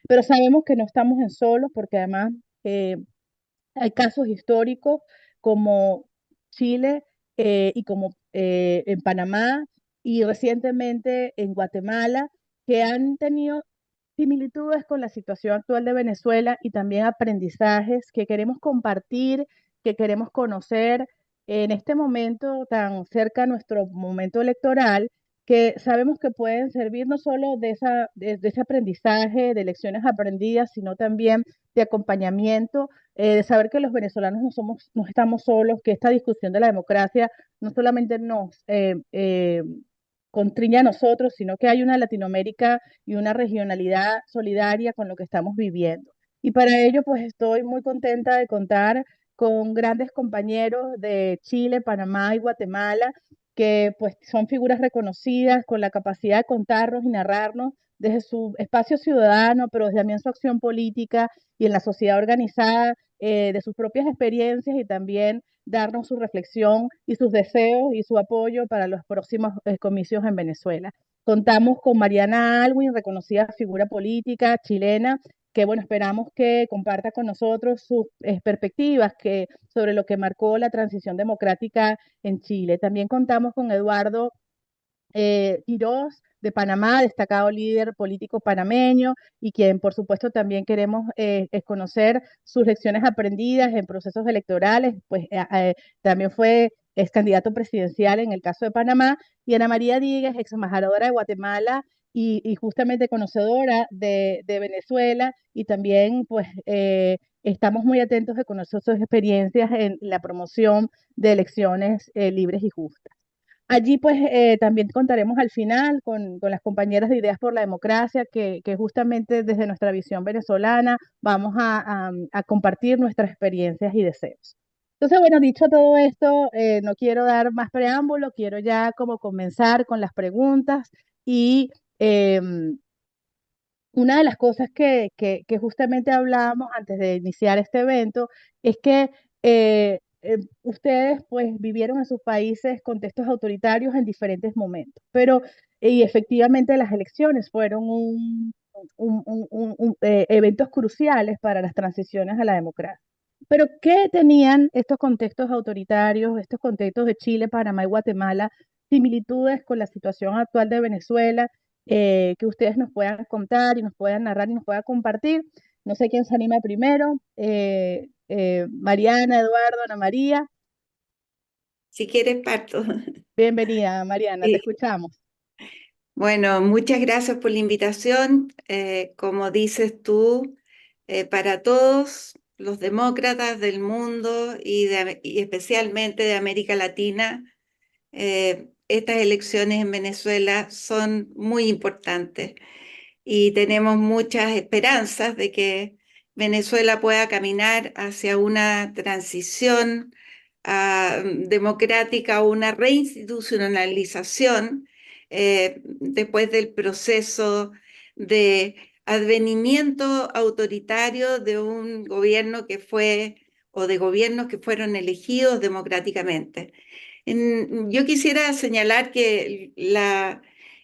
pero sabemos que no estamos en solos porque además eh, hay casos históricos como Chile y como en Panamá y recientemente en Guatemala que han tenido similitudes con la situación actual de Venezuela y también aprendizajes que queremos compartir, que queremos conocer en este momento tan cerca a nuestro momento electoral, que sabemos que pueden servir no solo de ese aprendizaje, de lecciones aprendidas, sino también de acompañamiento, de saber que los venezolanos no estamos solos, que esta discusión de la democracia no solamente nos constriñe a nosotros, sino que hay una Latinoamérica y una regionalidad solidaria con lo que estamos viviendo. Y para ello, pues estoy muy contenta de contar con grandes compañeros de Chile, Panamá y Guatemala, que pues son figuras reconocidas con la capacidad de contarnos y narrarnos desde su espacio ciudadano, pero también su acción política y en la sociedad organizada, de sus propias experiencias y también darnos su reflexión y sus deseos y su apoyo para los próximos comicios en Venezuela. Contamos con Mariana Alwin, reconocida figura política chilena, que bueno, esperamos que comparta con nosotros sus perspectivas sobre lo que marcó la transición democrática en Chile. También contamos con Eduardo Quirós de Panamá, destacado líder político panameño y quien por supuesto también queremos es conocer sus lecciones aprendidas en procesos electorales, pues también es candidato presidencial en el caso de Panamá, y Ana María Díguez, ex embajadora de Guatemala y justamente conocedora de Venezuela, y también pues estamos muy atentos de conocer sus experiencias en la promoción de elecciones libres y justas. Allí pues también contaremos al final con las compañeras de Ideas por la Democracia, que justamente desde nuestra visión venezolana vamos a compartir nuestras experiencias y deseos. Entonces, bueno, dicho todo esto, no quiero dar más preámbulo, quiero ya como comenzar con las preguntas y una de las cosas que justamente hablábamos antes de iniciar este evento es que ustedes pues vivieron en sus países contextos autoritarios en diferentes momentos, pero y efectivamente las elecciones fueron eventos cruciales para las transiciones a la democracia. Pero ¿qué tenían estos contextos autoritarios, estos contextos de Chile, Panamá y Guatemala, similitudes con la situación actual de Venezuela? Que ustedes nos puedan contar y nos puedan narrar y nos puedan compartir. No sé quién se anima primero. Mariana, Eduardo, Ana María. Si quieres, parto. Bienvenida, Mariana, te Sí. escuchamos. Bueno, muchas gracias por la invitación. Como dices tú, para todos los demócratas del mundo y especialmente de América Latina, estas elecciones en Venezuela son muy importantes y tenemos muchas esperanzas de que Venezuela pueda caminar hacia una transición democrática o una reinstitucionalización después del proceso de advenimiento autoritario de un gobierno que fue o de gobiernos que fueron elegidos democráticamente. Yo quisiera señalar que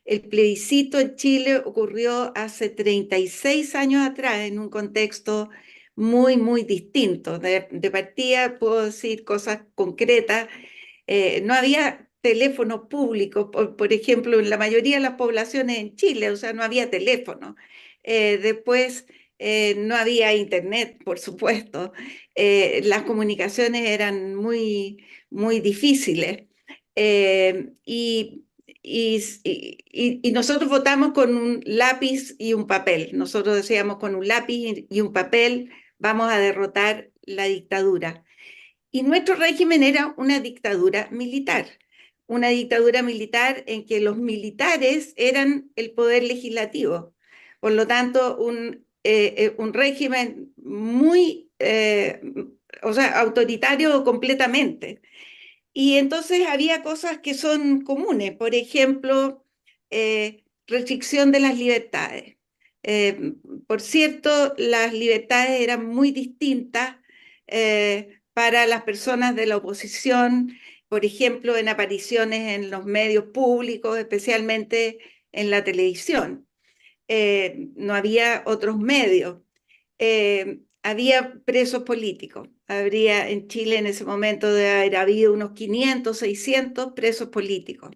el plebiscito en Chile ocurrió hace 36 años atrás en un contexto muy, muy distinto. De partida puedo decir cosas concretas. No había teléfonos públicos, por ejemplo, en la mayoría de las poblaciones en Chile, o sea, no había teléfono. Después, no había internet, por supuesto. Las comunicaciones eran muy, muy difíciles. Eh, y, y nosotros votamos con un lápiz y un papel. Nosotros decíamos con un lápiz y un papel vamos a derrotar la dictadura. Y nuestro régimen era una dictadura militar en que los militares eran el poder legislativo. Por lo tanto, un régimen muy, o sea, autoritario completamente. Y entonces había cosas que son comunes, por ejemplo, restricción de las libertades. Eh, por cierto, las libertades eran muy distintas para las personas de la oposición, por ejemplo, en apariciones en los medios públicos, especialmente en la televisión. no había otros medios. Había presos políticos. Habría en Chile en ese momento de haber habido unos 500, 600 presos políticos.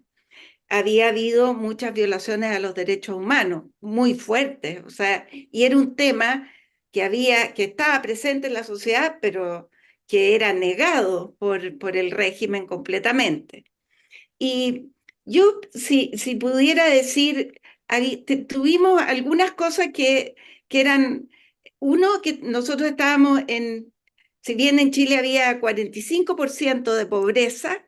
Había habido muchas violaciones a los derechos humanos, muy fuertes, o sea, y era un tema que estaba presente en la sociedad, pero que era negado por el régimen completamente. Y yo, si pudiera decir, tuvimos algunas cosas que eran, uno, que nosotros estábamos si bien en Chile había 45% de pobreza,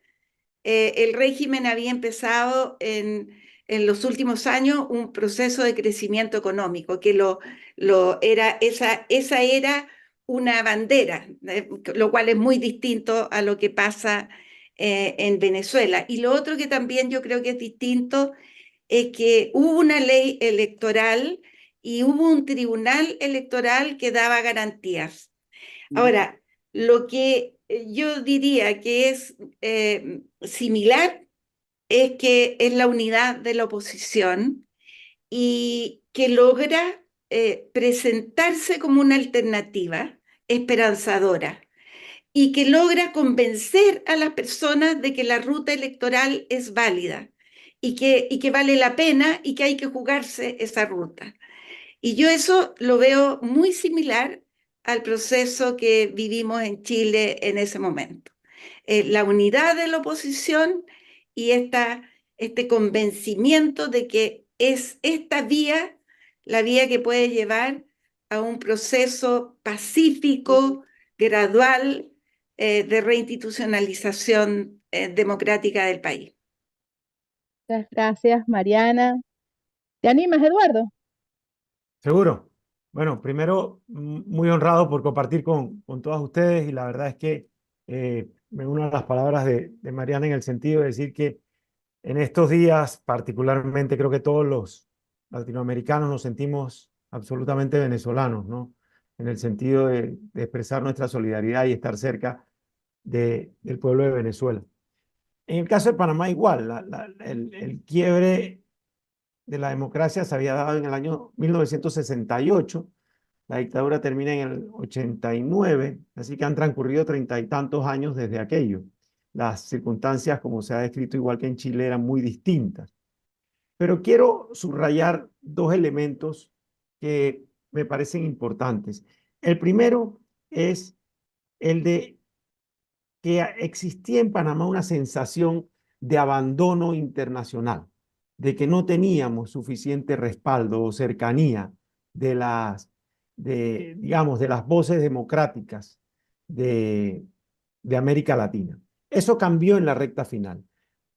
el régimen había empezado en los últimos años un proceso de crecimiento económico, que esa era una bandera, lo cual es muy distinto a lo que pasa en Venezuela. Y lo otro que también yo creo que es distinto es que hubo una ley electoral y hubo un tribunal electoral que daba garantías. Ahora, lo que yo diría que es similar es que es la unidad de la oposición y que logra presentarse como una alternativa esperanzadora y que logra convencer a las personas de que la ruta electoral es válida y que vale la pena y que hay que jugarse esa ruta. Y yo eso lo veo muy similar al proceso que vivimos en Chile en ese momento. La unidad de la oposición y este convencimiento de que es esta vía la vía que puede llevar a un proceso pacífico, gradual, de reinstitucionalización democrática del país. Muchas gracias, Mariana. ¿Te animas, Eduardo? Seguro. Bueno, primero, muy honrado por compartir con todas ustedes y la verdad es que me uno a las palabras de Mariana en el sentido de decir que en estos días, particularmente, creo que todos los latinoamericanos nos sentimos absolutamente venezolanos, ¿no? En el sentido de expresar nuestra solidaridad y estar cerca del pueblo de Venezuela. En el caso de Panamá, igual, el quiebre de la democracia se había dado en el año 1968. La dictadura termina en el 89, así que han transcurrido 30 y tantos años desde aquello. Las circunstancias, como se ha descrito igual que en Chile, eran muy distintas. Pero quiero subrayar dos elementos que me parecen importantes. El primero es el de que existía en Panamá una sensación de abandono internacional, de que no teníamos suficiente respaldo o cercanía de digamos, de las voces democráticas de, de América Latina. Eso cambió en la recta final,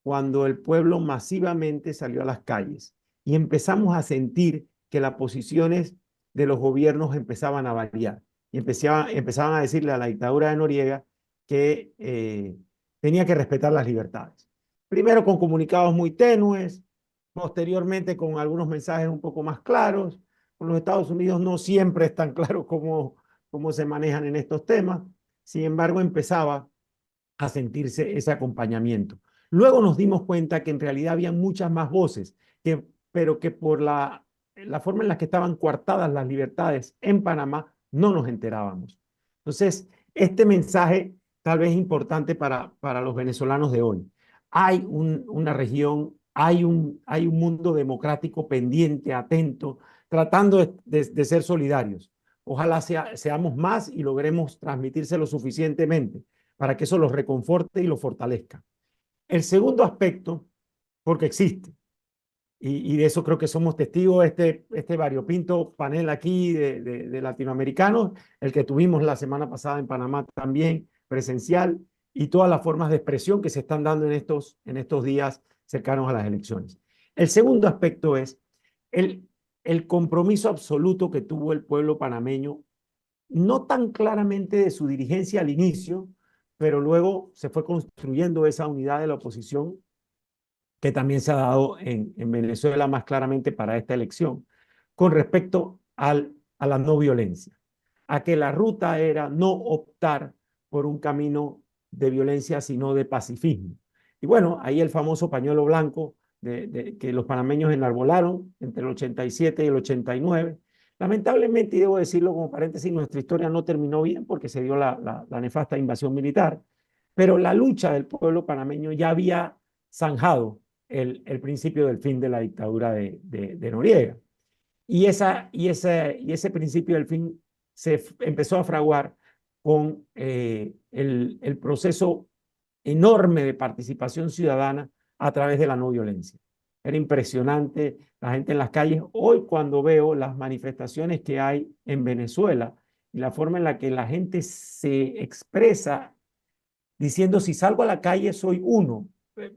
cuando el pueblo masivamente salió a las calles y empezamos a sentir que las posiciones de los gobiernos empezaban a variar y empezaban a decirle a la dictadura de Noriega que tenía que respetar las libertades. Primero con comunicados muy tenues, posteriormente con algunos mensajes un poco más claros. Con los Estados Unidos no siempre es tan claro cómo se manejan en estos temas. Sin embargo, empezaba a sentirse ese acompañamiento. Luego nos dimos cuenta que en realidad había muchas más voces, pero que por la forma en la que estaban coartadas las libertades en Panamá no nos enterábamos. Entonces, este mensaje tal vez es importante para los venezolanos de hoy. Hay una región, hay un mundo democrático pendiente, atento, tratando de ser solidarios. Ojalá seamos más y logremos transmitírselo suficientemente para que eso los reconforte y los fortalezca. El segundo aspecto, porque existe, y de eso creo que somos testigos, este variopinto panel aquí de latinoamericanos, el que tuvimos la semana pasada en Panamá también, presencial, y todas las formas de expresión que se están dando en estos días cercanos a las elecciones. El segundo aspecto es el compromiso absoluto que tuvo el pueblo panameño, no tan claramente de su dirigencia al inicio, pero luego se fue construyendo esa unidad de la oposición que también se ha dado en Venezuela más claramente para esta elección, con respecto a la no violencia, a que la ruta era no optar por un camino de violencia, sino de pacifismo. Y bueno, ahí el famoso pañuelo blanco que los panameños enarbolaron entre el 87 y el 89. Lamentablemente, y debo decirlo como paréntesis, nuestra historia no terminó bien porque se dio la nefasta invasión militar, pero la lucha del pueblo panameño ya había zanjado el principio del fin de la dictadura de Noriega. Y ese principio del fin se empezó a fraguar con el proceso enorme de participación ciudadana a través de la no violencia. Era impresionante la gente en las calles. Hoy cuando veo las manifestaciones que hay en Venezuela y la forma en la que la gente se expresa diciendo si salgo a la calle soy uno,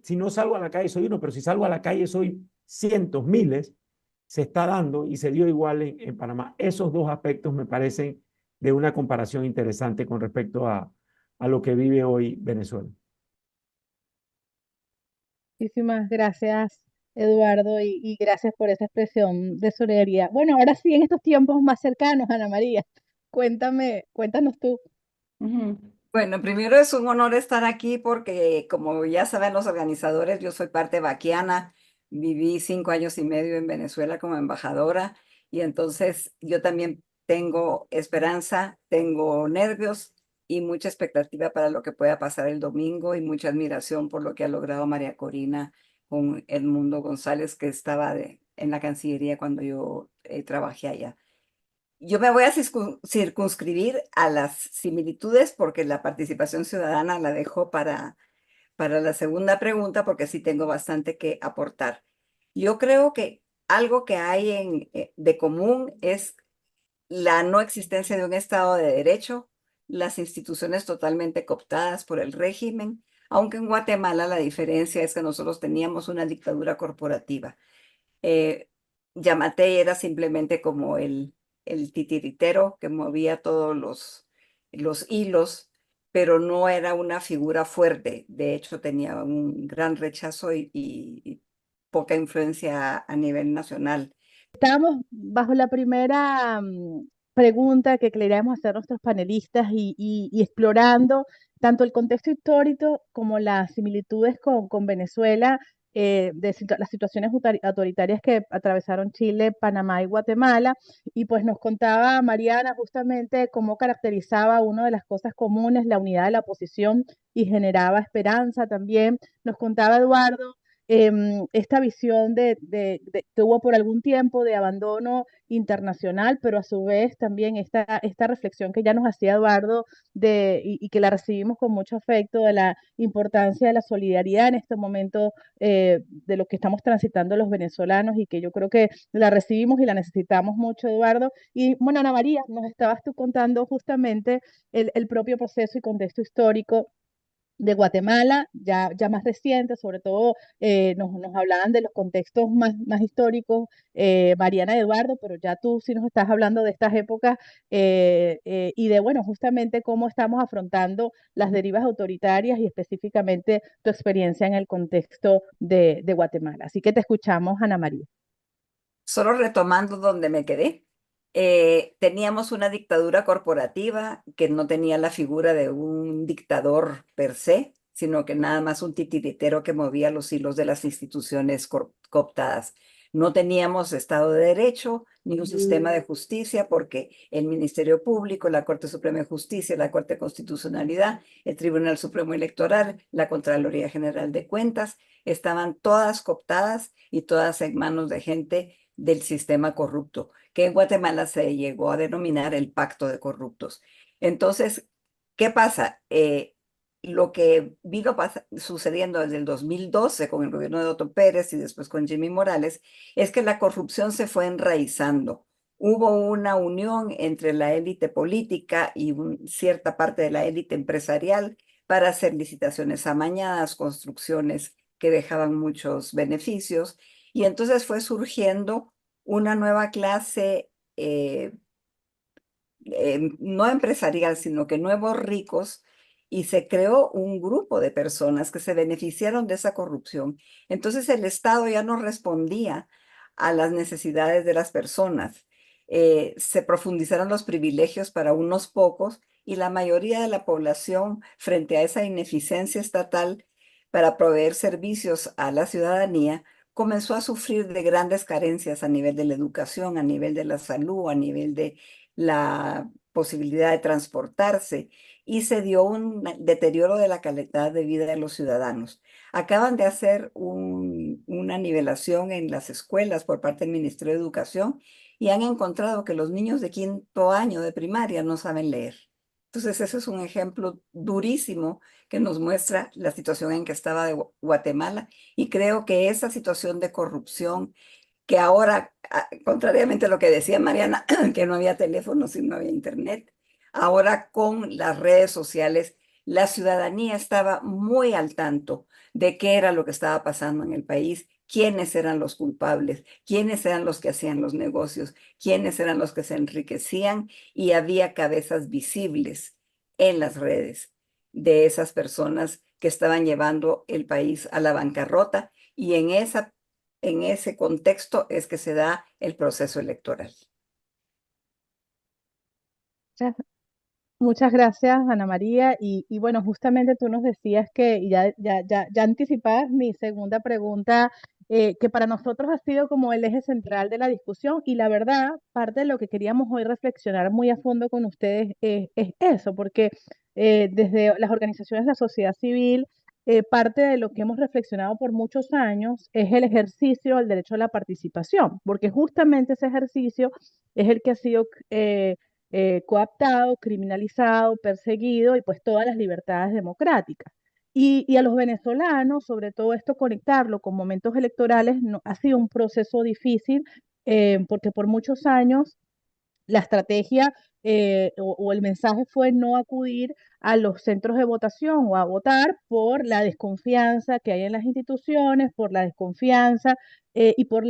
si no salgo a la calle soy uno, pero si salgo a la calle soy cientos, miles, se está dando y se dio igual en Panamá. Esos dos aspectos me parecen de una comparación interesante con respecto a lo que vive hoy Venezuela. Muchísimas gracias, Eduardo, y gracias por esa expresión de solidaridad. Bueno, ahora sí, en estos tiempos más cercanos, Ana María, cuéntanos tú. Ujú. Bueno, primero es un honor estar aquí porque, como ya saben los organizadores, yo soy parte vaquiana, viví 5 años y medio en Venezuela como embajadora y entonces yo también tengo esperanza, tengo nervios y mucha expectativa para lo que pueda pasar el domingo y mucha admiración por lo que ha logrado María Corina con Edmundo González, que estaba en la Cancillería cuando yo trabajé allá. Yo me voy a circunscribir a las similitudes porque la participación ciudadana la dejo para la segunda pregunta porque sí tengo bastante que aportar. Yo creo que algo que hay de común es la no existencia de un Estado de Derecho, las instituciones totalmente cooptadas por el régimen, aunque en Guatemala la diferencia es que nosotros teníamos una dictadura corporativa. Eh, Yamatei era simplemente como el titiritero que movía todos los hilos, pero no era una figura fuerte. De hecho, tenía un gran rechazo y poca influencia a nivel nacional. Estamos bajo la primera pregunta que queríamos hacer a nuestros panelistas y explorando tanto el contexto histórico como las similitudes con Venezuela, las situaciones autoritarias que atravesaron Chile, Panamá y Guatemala. Y pues nos contaba Mariana justamente cómo caracterizaba una de las cosas comunes, la unidad de la oposición y generaba esperanza también. Nos contaba Eduardo esta visión que hubo por algún tiempo de abandono internacional, pero a su vez también esta reflexión que ya nos hacía Eduardo y que la recibimos con mucho afecto de la importancia de la solidaridad en este momento de lo que estamos transitando los venezolanos y que yo creo que la recibimos y la necesitamos mucho, Eduardo. Y bueno, Ana María, nos estabas tú contando justamente el propio proceso y contexto histórico de Guatemala, ya más recientes, sobre todo nos hablaban de los contextos más históricos, Mariana y Eduardo, pero ya tú sí nos estás hablando de estas épocas y de, bueno, justamente cómo estamos afrontando las derivas autoritarias y específicamente tu experiencia en el contexto de Guatemala. Así que te escuchamos, Ana María. Solo retomando donde me quedé, teníamos una dictadura corporativa que no tenía la figura de un dictador per se, sino que nada más un titiritero que movía los hilos de las instituciones cooptadas. No teníamos Estado de Derecho ni un sistema de justicia porque el Ministerio Público, la Corte Suprema de Justicia, la Corte de Constitucionalidad, el Tribunal Supremo Electoral, la Contraloría General de Cuentas, estaban todas cooptadas y todas en manos de gente del sistema corrupto, que en Guatemala se llegó a denominar el pacto de corruptos. Entonces, ¿qué pasa? Lo que vino sucediendo desde el 2012 con el gobierno de Otto Pérez y después con Jimmy Morales es que la corrupción se fue enraizando. Hubo una unión entre la élite política y cierta parte de la élite empresarial para hacer licitaciones amañadas, construcciones que dejaban muchos beneficios, y entonces fue surgiendo una nueva clase, no empresarial, sino que nuevos ricos, y se creó un grupo de personas que se beneficiaron de esa corrupción. Entonces el Estado ya no respondía a las necesidades de las personas. Se profundizaron los privilegios para unos pocos y la mayoría de la población, frente a esa ineficiencia estatal para proveer servicios a la ciudadanía, comenzó a sufrir de grandes carencias a nivel de la educación, a nivel de la salud, a nivel de la posibilidad de transportarse, y se dio un deterioro de la calidad de vida de los ciudadanos. Acaban de hacer una nivelación en las escuelas por parte del Ministerio de Educación y han encontrado que los niños de 5.º año de primaria no saben leer. Entonces, ese es un ejemplo durísimo que nos muestra la situación en que estaba de Guatemala, y creo que esa situación de corrupción, que ahora, contrariamente a lo que decía Mariana, que no había teléfonos y no había internet, ahora con las redes sociales, la ciudadanía estaba muy al tanto de qué era lo que estaba pasando en el país, quiénes eran los culpables, quiénes eran los que hacían los negocios, quiénes eran los que se enriquecían, y había cabezas visibles en las redes de esas personas que estaban llevando el país a la bancarrota, y en ese contexto es que se da el proceso electoral. Muchas gracias, Ana María. Y bueno, justamente tú nos decías que, y ya anticipabas mi segunda pregunta, que para nosotros ha sido como el eje central de la discusión. Y la verdad, parte de lo que queríamos hoy reflexionar muy a fondo con ustedes es eso, porque desde las organizaciones de la sociedad civil, parte de lo que hemos reflexionado por muchos años es el ejercicio del derecho a la participación, porque justamente ese ejercicio es el que ha sido coaptado, criminalizado, perseguido, y pues todas las libertades democráticas. Y a los venezolanos, sobre todo esto, conectarlo con momentos electorales, ha sido un proceso difícil, porque por muchos años la estrategia o el mensaje fue no acudir a los centros de votación o a votar por la desconfianza que hay en las instituciones, por la desconfianza y por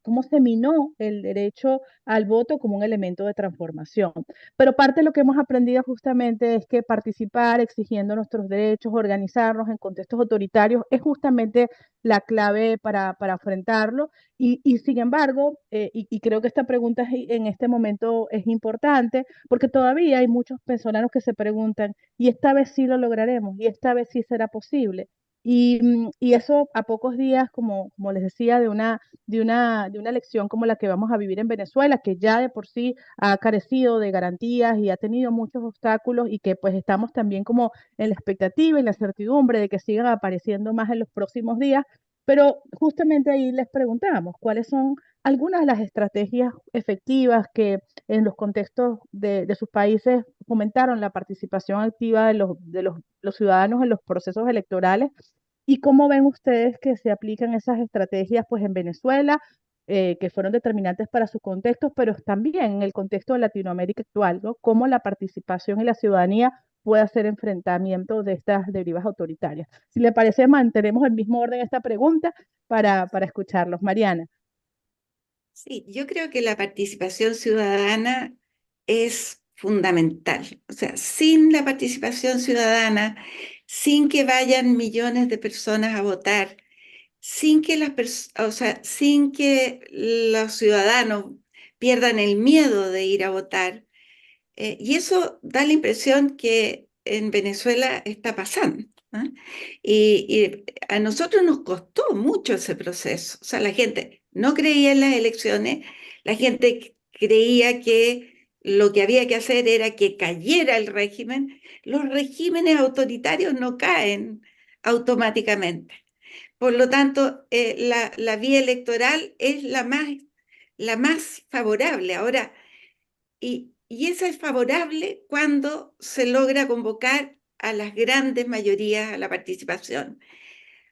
cómo se minó el derecho al voto como un elemento de transformación. Pero parte de lo que hemos aprendido justamente es que participar, exigiendo nuestros derechos, organizarnos en contextos autoritarios, es justamente la clave para enfrentarlo. Y sin embargo, y creo que esta pregunta en este momento es importante, porque todavía hay muchos venezolanos que se preguntan, ¿y esta vez sí lo lograremos? ¿Y esta vez sí será posible? Y eso a pocos días, como les decía, de una elección como la que vamos a vivir en Venezuela, que ya de por sí ha carecido de garantías y ha tenido muchos obstáculos, y que pues estamos también como en la expectativa y la certidumbre de que sigan apareciendo más en los próximos días. Pero justamente ahí les preguntamos cuáles son algunas de las estrategias efectivas que en los contextos de sus países fomentaron la participación activa de los ciudadanos en los procesos electorales, y cómo ven ustedes que se aplican esas estrategias pues en Venezuela, que fueron determinantes para sus contextos, pero también en el contexto de Latinoamérica actual, ¿no? Cómo la participación y la ciudadanía puede hacer enfrentamiento de estas derivas autoritarias. Si le parece, mantenemos el mismo orden esta pregunta para escucharlos. Mariana. Sí, yo creo que la participación ciudadana es fundamental. O sea, sin la participación ciudadana, sin que vayan millones de personas a votar, sin que los ciudadanos pierdan el miedo de ir a votar, y eso da la impresión que en Venezuela está pasando, ¿ah? Y a nosotros nos costó mucho ese proceso. O sea, la gente no creía en las elecciones, la gente creía que lo que había que hacer era que cayera el régimen. Los regímenes autoritarios no caen automáticamente. Por lo tanto, la vía electoral es la más favorable. Ahora, y esa es favorable cuando se logra convocar a las grandes mayorías a la participación.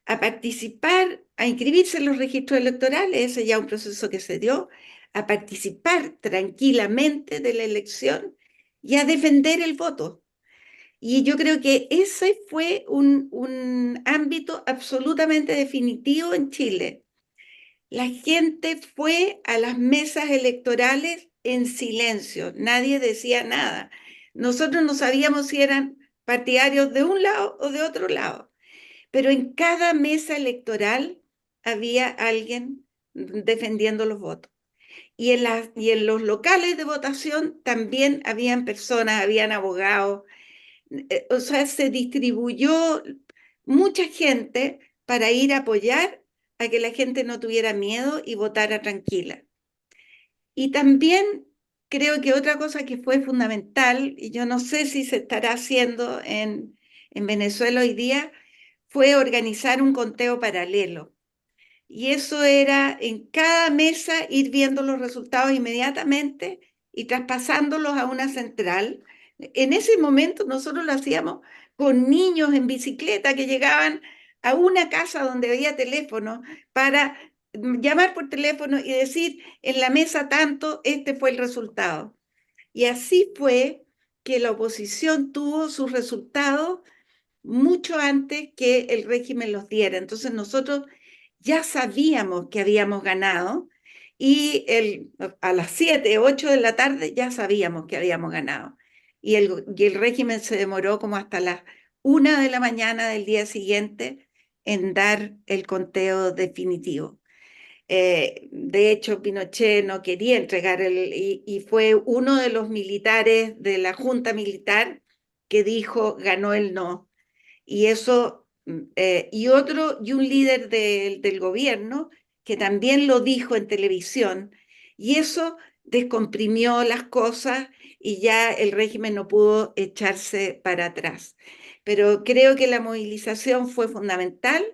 A participar, a inscribirse en los registros electorales, ese ya es un proceso que se dio, a participar tranquilamente de la elección y a defender el voto. Y yo creo que ese fue un ámbito absolutamente definitivo en Chile. La gente fue a las mesas electorales en silencio, nadie decía nada. Nosotros no sabíamos si eran partidarios de un lado o de otro lado, pero en cada mesa electoral había alguien defendiendo los votos. Y en los locales de votación también habían personas, habían abogados, o sea, se distribuyó mucha gente para ir a apoyar a que la gente no tuviera miedo y votara tranquila. Y también creo que otra cosa que fue fundamental, y yo no sé si se estará haciendo en Venezuela hoy día, fue organizar un conteo paralelo. Y eso era en cada mesa ir viendo los resultados inmediatamente y traspasándolos a una central. En ese momento nosotros lo hacíamos con niños en bicicleta que llegaban a una casa donde había teléfono para llamar por teléfono y decir en la mesa tanto, este fue el resultado. Y así fue que la oposición tuvo sus resultados mucho antes que el régimen los diera. Entonces nosotros ya sabíamos que habíamos ganado y a las 7, 8 de la tarde ya sabíamos que habíamos ganado. Y el régimen se demoró como hasta las 1 de la mañana del día siguiente en dar el conteo definitivo. De hecho, Pinochet no quería entregar y fue uno de los militares de la junta militar que dijo ganó el no. Y eso, y un líder del gobierno que también lo dijo en televisión, y eso descomprimió las cosas y ya el régimen no pudo echarse para atrás. Pero creo que la movilización fue fundamental,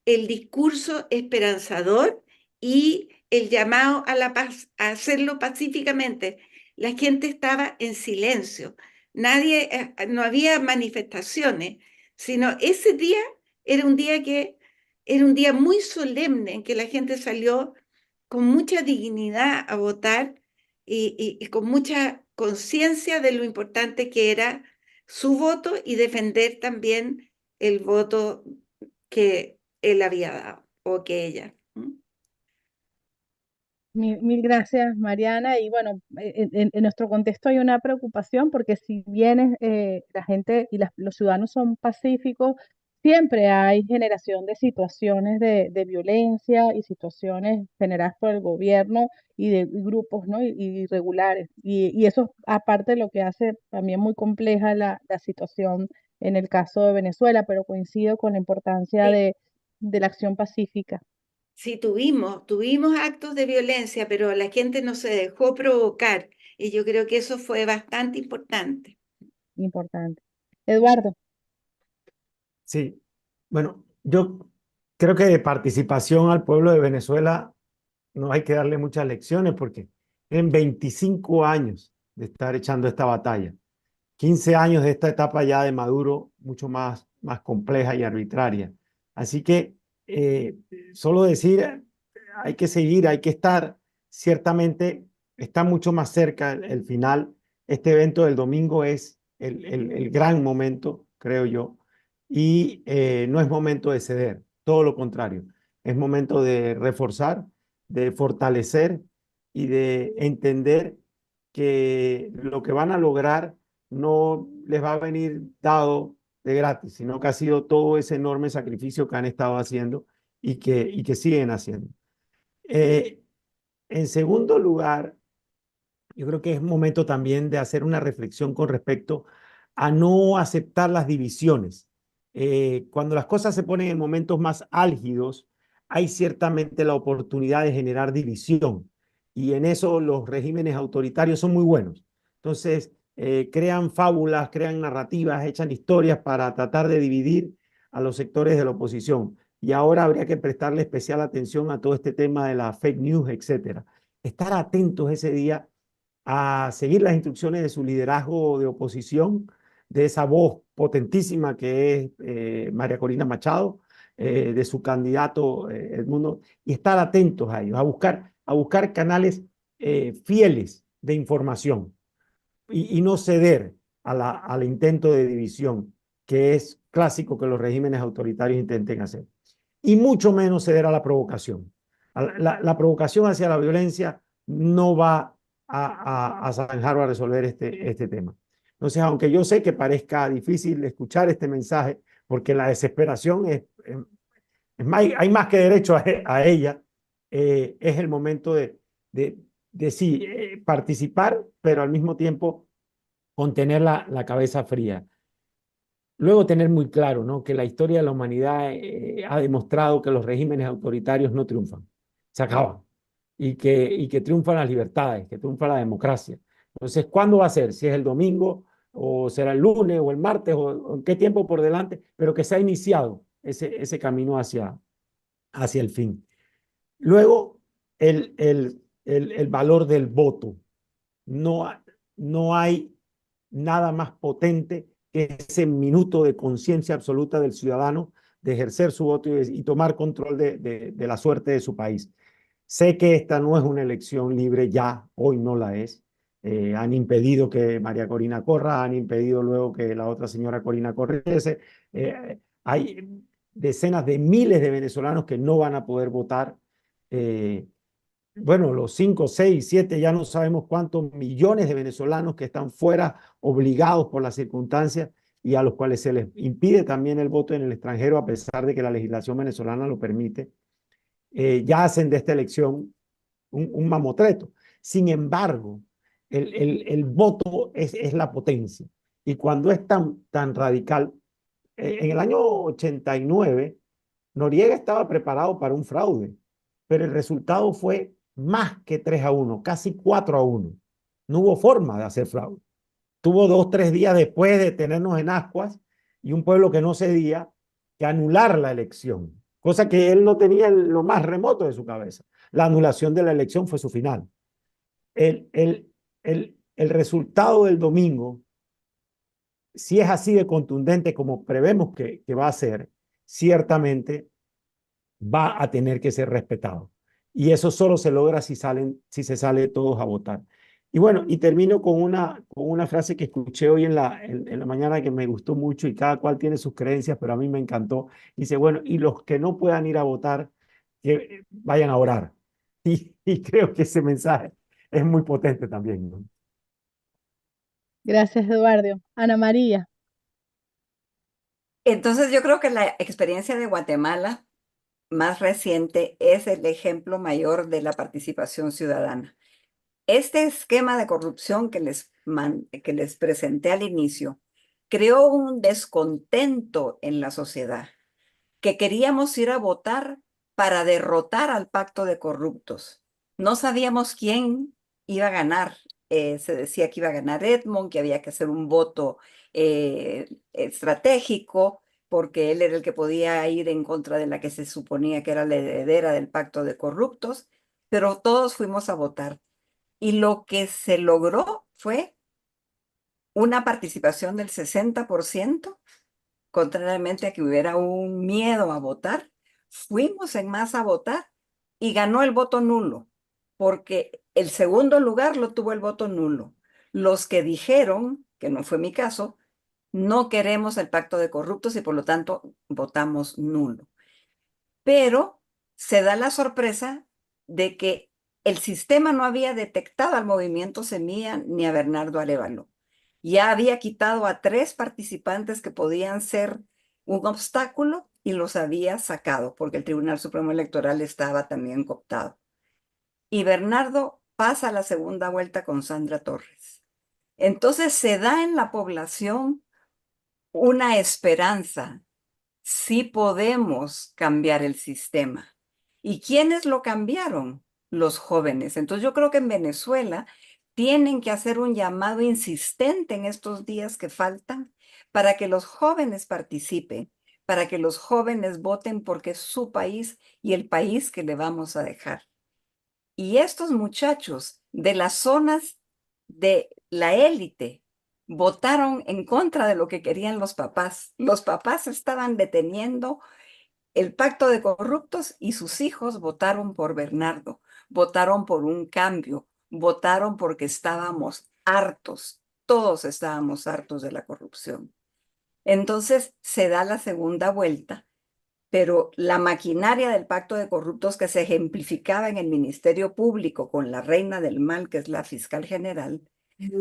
el discurso esperanzador y el llamado a la paz, a hacerlo pacíficamente. La gente estaba en silencio, no había manifestaciones, sino ese día era un día muy solemne en que la gente salió con mucha dignidad a votar y con mucha conciencia de lo importante que era su voto y defender también el voto que él había dado o que ella. Mil gracias, Mariana. Y bueno, en nuestro contexto hay una preocupación porque si bien la gente y los ciudadanos son pacíficos, siempre hay generación de situaciones de violencia y situaciones generadas por el gobierno y de grupos, ¿no? Y irregulares. Y eso aparte lo que hace también muy compleja la situación en el caso de Venezuela, pero coincido con la importancia Sí, de la acción pacífica. sí, tuvimos actos de violencia, pero la gente no se dejó provocar y yo creo que eso fue bastante importante. Importante. Eduardo. Sí, bueno, yo creo que de participación al pueblo de Venezuela no hay que darle muchas lecciones porque en 25 años de estar echando esta batalla, 15 años de esta etapa ya de Maduro, mucho más compleja y arbitraria. Así que eh, solo decir, hay que seguir, hay que estar, ciertamente está mucho más cerca el final. Este evento del domingo es el gran momento, creo yo, y no es momento de ceder, todo lo contrario, es momento de reforzar, de fortalecer y de entender que lo que van a lograr no les va a venir dado de gratis, sino que ha sido todo ese enorme sacrificio que han estado haciendo y que siguen haciendo. Eh, en segundo lugar, yo creo que es momento también de hacer una reflexión con respecto a no aceptar las divisiones. Cuando las cosas se ponen en momentos más álgidos, hay ciertamente la oportunidad de generar división y en eso los regímenes autoritarios son muy buenos. Entonces, crean fábulas, crean narrativas, echan historias para tratar de dividir a los sectores de la oposición. Y ahora habría que prestarle especial atención a todo este tema de la fake news, etcétera. Estar atentos ese día a seguir las instrucciones de su liderazgo de oposición, de esa voz potentísima que es María Corina Machado, de su candidato Edmundo, y estar atentos a ellos, a buscar canales fieles de información y no ceder al intento de división que es clásico que los regímenes autoritarios intenten hacer. Y mucho menos ceder a la provocación. La provocación hacia la violencia no va a zanjar o a resolver este tema. Entonces, aunque yo sé que parezca difícil escuchar este mensaje, porque la desesperación hay más que derecho a ella, es el momento de sí, participar, pero al mismo tiempo contener la cabeza fría. luego tener muy claro, ¿no?, que la historia de la humanidad ha demostrado que los regímenes autoritarios no triunfan, se acaban, y que triunfan las libertades, que triunfa la democracia. Entonces, ¿cuándo va a ser? Si es el domingo, o será el lunes, o el martes, o en qué tiempo por delante, pero que se ha iniciado ese camino hacia el fin. Luego, el valor del voto. No, no hay nada más potente que ese minuto de conciencia absoluta del ciudadano de ejercer su voto y tomar control de la suerte de su país. Sé que esta no es una elección libre, ya hoy no la es. Han impedido que María Corina corra, han impedido luego que la otra señora Corina corriese. Hay decenas de miles de venezolanos que no van a poder votar. Bueno, los 5, 6, 7, ya no sabemos cuántos millones de venezolanos que están fuera, obligados por las circunstancias, y a los cuales se les impide también el voto en el extranjero, a pesar de que la legislación venezolana lo permite. Ya hacen de esta elección un mamotreto. Sin embargo, el voto es la potencia. Y cuando es tan radical, en el año 89, Noriega estaba preparado para un fraude, pero el resultado fue más que 3-1, casi 4-1. No hubo forma de hacer fraude. Tuvo 2, 3 días después de tenernos en ascuas, y un pueblo que no cedía, que anular la elección, cosa que él no tenía en lo más remoto de su cabeza. La anulación de la elección fue su final. El resultado del domingo, si es así de contundente como prevemos que va a ser, ciertamente va a tener que ser respetado. Y eso solo se logra si se sale todos a votar. Y bueno, y termino con una frase que escuché hoy en la mañana, que me gustó mucho, y cada cual tiene sus creencias, pero a mí me encantó. Dice, bueno, y los que no puedan ir a votar, que vayan a orar. Y creo que ese mensaje es muy potente también, ¿no? Gracias, Eduardo. Ana María. Entonces yo creo que la experiencia de Guatemala más reciente es el ejemplo mayor de la participación ciudadana. Este esquema de corrupción que les presenté al inicio creó un descontento en la sociedad, que queríamos ir a votar para derrotar al pacto de corruptos. No sabíamos quién iba a ganar. Se decía que iba a ganar Edmond, que había que hacer un voto estratégico, porque él era el que podía ir en contra de la que se suponía que era la heredera del pacto de corruptos, pero todos fuimos a votar. Y lo que se logró fue una participación del 60%, contrariamente a que hubiera un miedo a votar. Fuimos en masa a votar y ganó el voto nulo, porque el segundo lugar lo tuvo el voto nulo. Los que dijeron, que no fue mi caso, no queremos el pacto de corruptos y por lo tanto votamos nulo. Pero se da la sorpresa de que el sistema no había detectado al movimiento Semilla ni a Bernardo Arévalo. Ya había quitado a 3 participantes que podían ser un obstáculo y los había sacado, porque el Tribunal Supremo Electoral estaba también cooptado. Y Bernardo pasa a la segunda vuelta con Sandra Torres. Entonces se da en la población una esperanza. Sí podemos cambiar el sistema. ¿Y quiénes lo cambiaron? Los jóvenes. Entonces yo creo que en Venezuela tienen que hacer un llamado insistente en estos días que faltan para que los jóvenes participen, para que los jóvenes voten, porque es su país y el país que le vamos a dejar. Y estos muchachos de las zonas de la élite votaron en contra de lo que querían los papás. Los papás estaban deteniendo el pacto de corruptos y sus hijos votaron por Bernardo, votaron por un cambio, votaron porque estábamos hartos, todos estábamos hartos de la corrupción. Entonces se da la segunda vuelta, pero la maquinaria del pacto de corruptos, que se ejemplificaba en el Ministerio Público con la reina del mal, que es la fiscal general,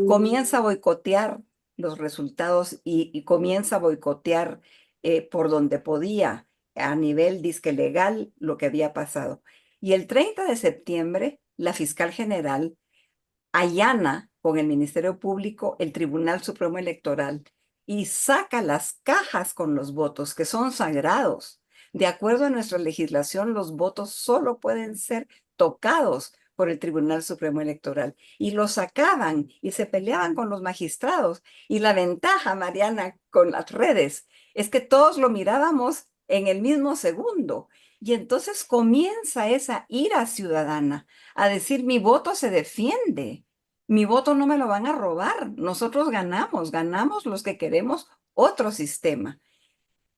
comienza a boicotear los resultados y comienza a boicotear por donde podía, a nivel disque legal, lo que había pasado. Y el 30 de septiembre, la fiscal general allana con el Ministerio Público el Tribunal Supremo Electoral y saca las cajas con los votos, que son sagrados. De acuerdo a nuestra legislación, los votos solo pueden ser tocados por el Tribunal Supremo Electoral. Y los sacaban y se peleaban con los magistrados. Y la ventaja, Mariana, con las redes es que todos lo mirábamos en el mismo segundo. Y entonces comienza esa ira ciudadana a decir, mi voto se defiende, mi voto no me lo van a robar, nosotros ganamos los que queremos otro sistema.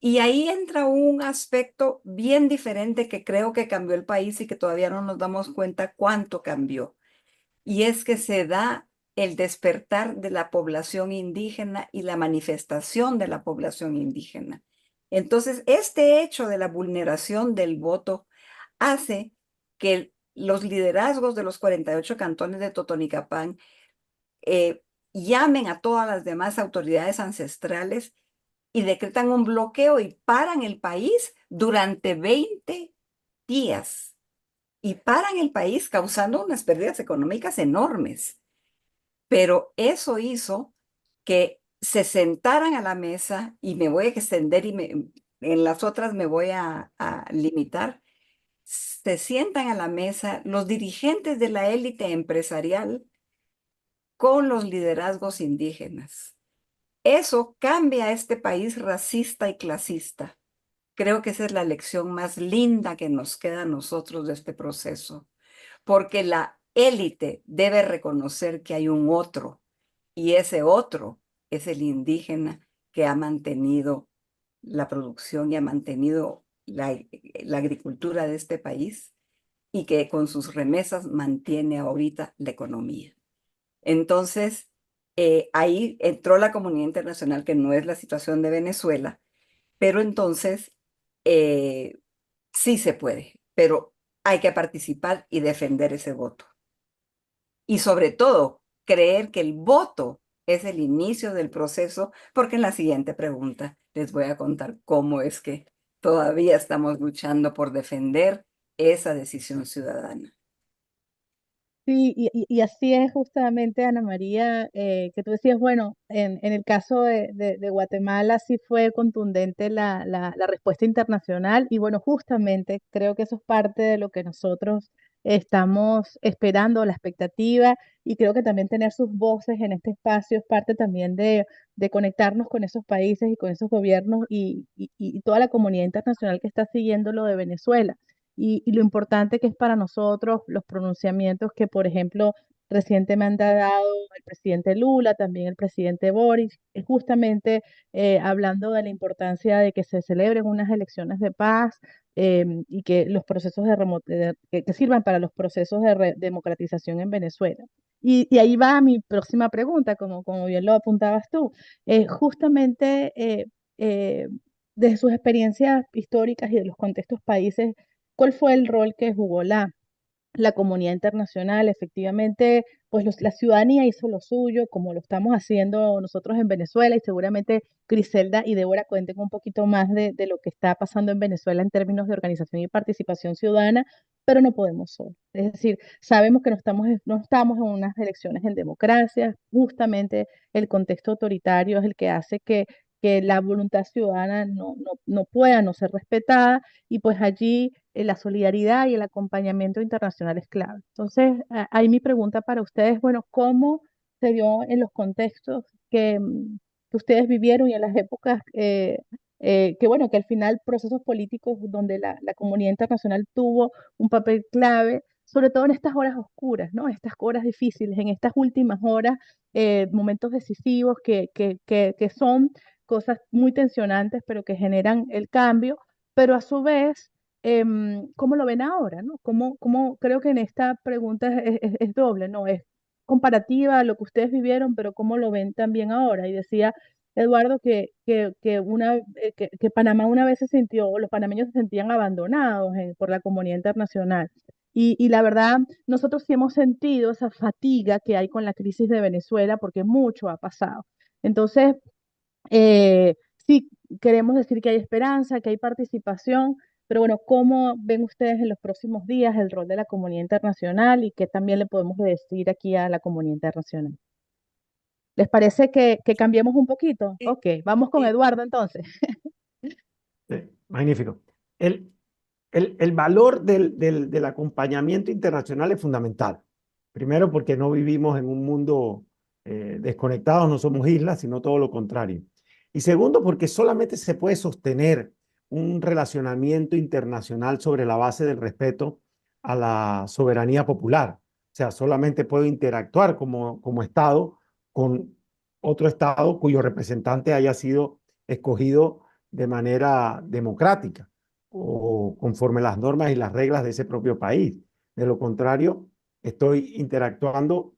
Y ahí entra un aspecto bien diferente que creo que cambió el país y que todavía no nos damos cuenta cuánto cambió. Y es que se da el despertar de la población indígena y la manifestación de la población indígena. Entonces, este hecho de la vulneración del voto hace que los liderazgos de los 48 cantones de Totonicapán llamen a todas las demás autoridades ancestrales y decretan un bloqueo y paran el país durante 20 días. Y paran el país causando unas pérdidas económicas enormes. Pero eso hizo que se sentaran a la mesa, y me voy a extender y en las otras me voy a limitar. Se sientan a la mesa los dirigentes de la élite empresarial con los liderazgos indígenas. Eso cambia a este país racista y clasista. Creo que esa es la lección más linda que nos queda a nosotros de este proceso, porque la élite debe reconocer que hay un otro, y ese otro es el indígena que ha mantenido la producción y ha mantenido la agricultura de este país y que con sus remesas mantiene ahorita la economía. Entonces, ahí entró la comunidad internacional, que no es la situación de Venezuela, pero entonces sí se puede, pero hay que participar y defender ese voto. Y sobre todo, creer que el voto es el inicio del proceso, porque en la siguiente pregunta les voy a contar cómo es que todavía estamos luchando por defender esa decisión ciudadana. Sí, y así es justamente, Ana María, que tú decías, bueno, en el caso de Guatemala sí fue contundente la respuesta internacional y bueno, justamente creo que eso es parte de lo que nosotros estamos esperando, la expectativa, y creo que también tener sus voces en este espacio es parte también de conectarnos con esos países y con esos gobiernos y toda la comunidad internacional que está siguiendo lo de Venezuela y lo importante que es para nosotros los pronunciamientos que, por ejemplo, recientemente ha dado el presidente Lula, también el presidente Boris, es justamente hablando de la importancia de que se celebren unas elecciones de paz y que los procesos que sirvan para los procesos de democratización en Venezuela. Y ahí va mi próxima pregunta, como bien lo apuntabas tú. Justamente desde sus experiencias históricas y de los contextos países, ¿cuál fue el rol que jugó la comunidad internacional? Efectivamente, pues la ciudadanía hizo lo suyo, como lo estamos haciendo nosotros en Venezuela, y seguramente Griselda y Débora cuenten un poquito más de lo que está pasando en Venezuela en términos de organización y participación ciudadana, pero no podemos solo. Es decir, sabemos que no estamos en unas elecciones en democracia, justamente el contexto autoritario es el que hace que la voluntad ciudadana no pueda no ser respetada, y pues allí la solidaridad y el acompañamiento internacional es clave. Entonces, ahí mi pregunta para ustedes, bueno, ¿cómo se dio en los contextos que ustedes vivieron y en las épocas que, bueno, que al final procesos políticos donde la comunidad internacional tuvo un papel clave, sobre todo en estas horas oscuras, ¿no? Estas horas difíciles, en estas últimas horas, momentos decisivos que son cosas muy tensionantes, pero que generan el cambio, pero a su vez, ¿cómo lo ven ahora, no? Creo que en esta pregunta es doble, ¿no? Es comparativa a lo que ustedes vivieron, pero ¿cómo lo ven también ahora? Y decía Eduardo que Panamá una vez se sintió, o los panameños se sentían abandonados por la comunidad internacional. Y la verdad, nosotros sí hemos sentido esa fatiga que hay con la crisis de Venezuela, porque mucho ha pasado. Entonces, sí, queremos decir que hay esperanza, que hay participación, pero bueno, ¿cómo ven ustedes en los próximos días el rol de la comunidad internacional y qué también le podemos decir aquí a la comunidad internacional? ¿Les parece que cambiemos un poquito? Sí, Ok, vamos con sí. Eduardo entonces. Sí, magnífico. El, el valor del acompañamiento internacional es fundamental. Primero, porque no vivimos en un mundo desconectado, no somos islas, sino todo lo contrario. Y segundo, porque solamente se puede sostener un relacionamiento internacional sobre la base del respeto a la soberanía popular. O sea, solamente puedo interactuar como Estado con otro Estado cuyo representante haya sido escogido de manera democrática o conforme las normas y las reglas de ese propio país. De lo contrario, estoy interactuando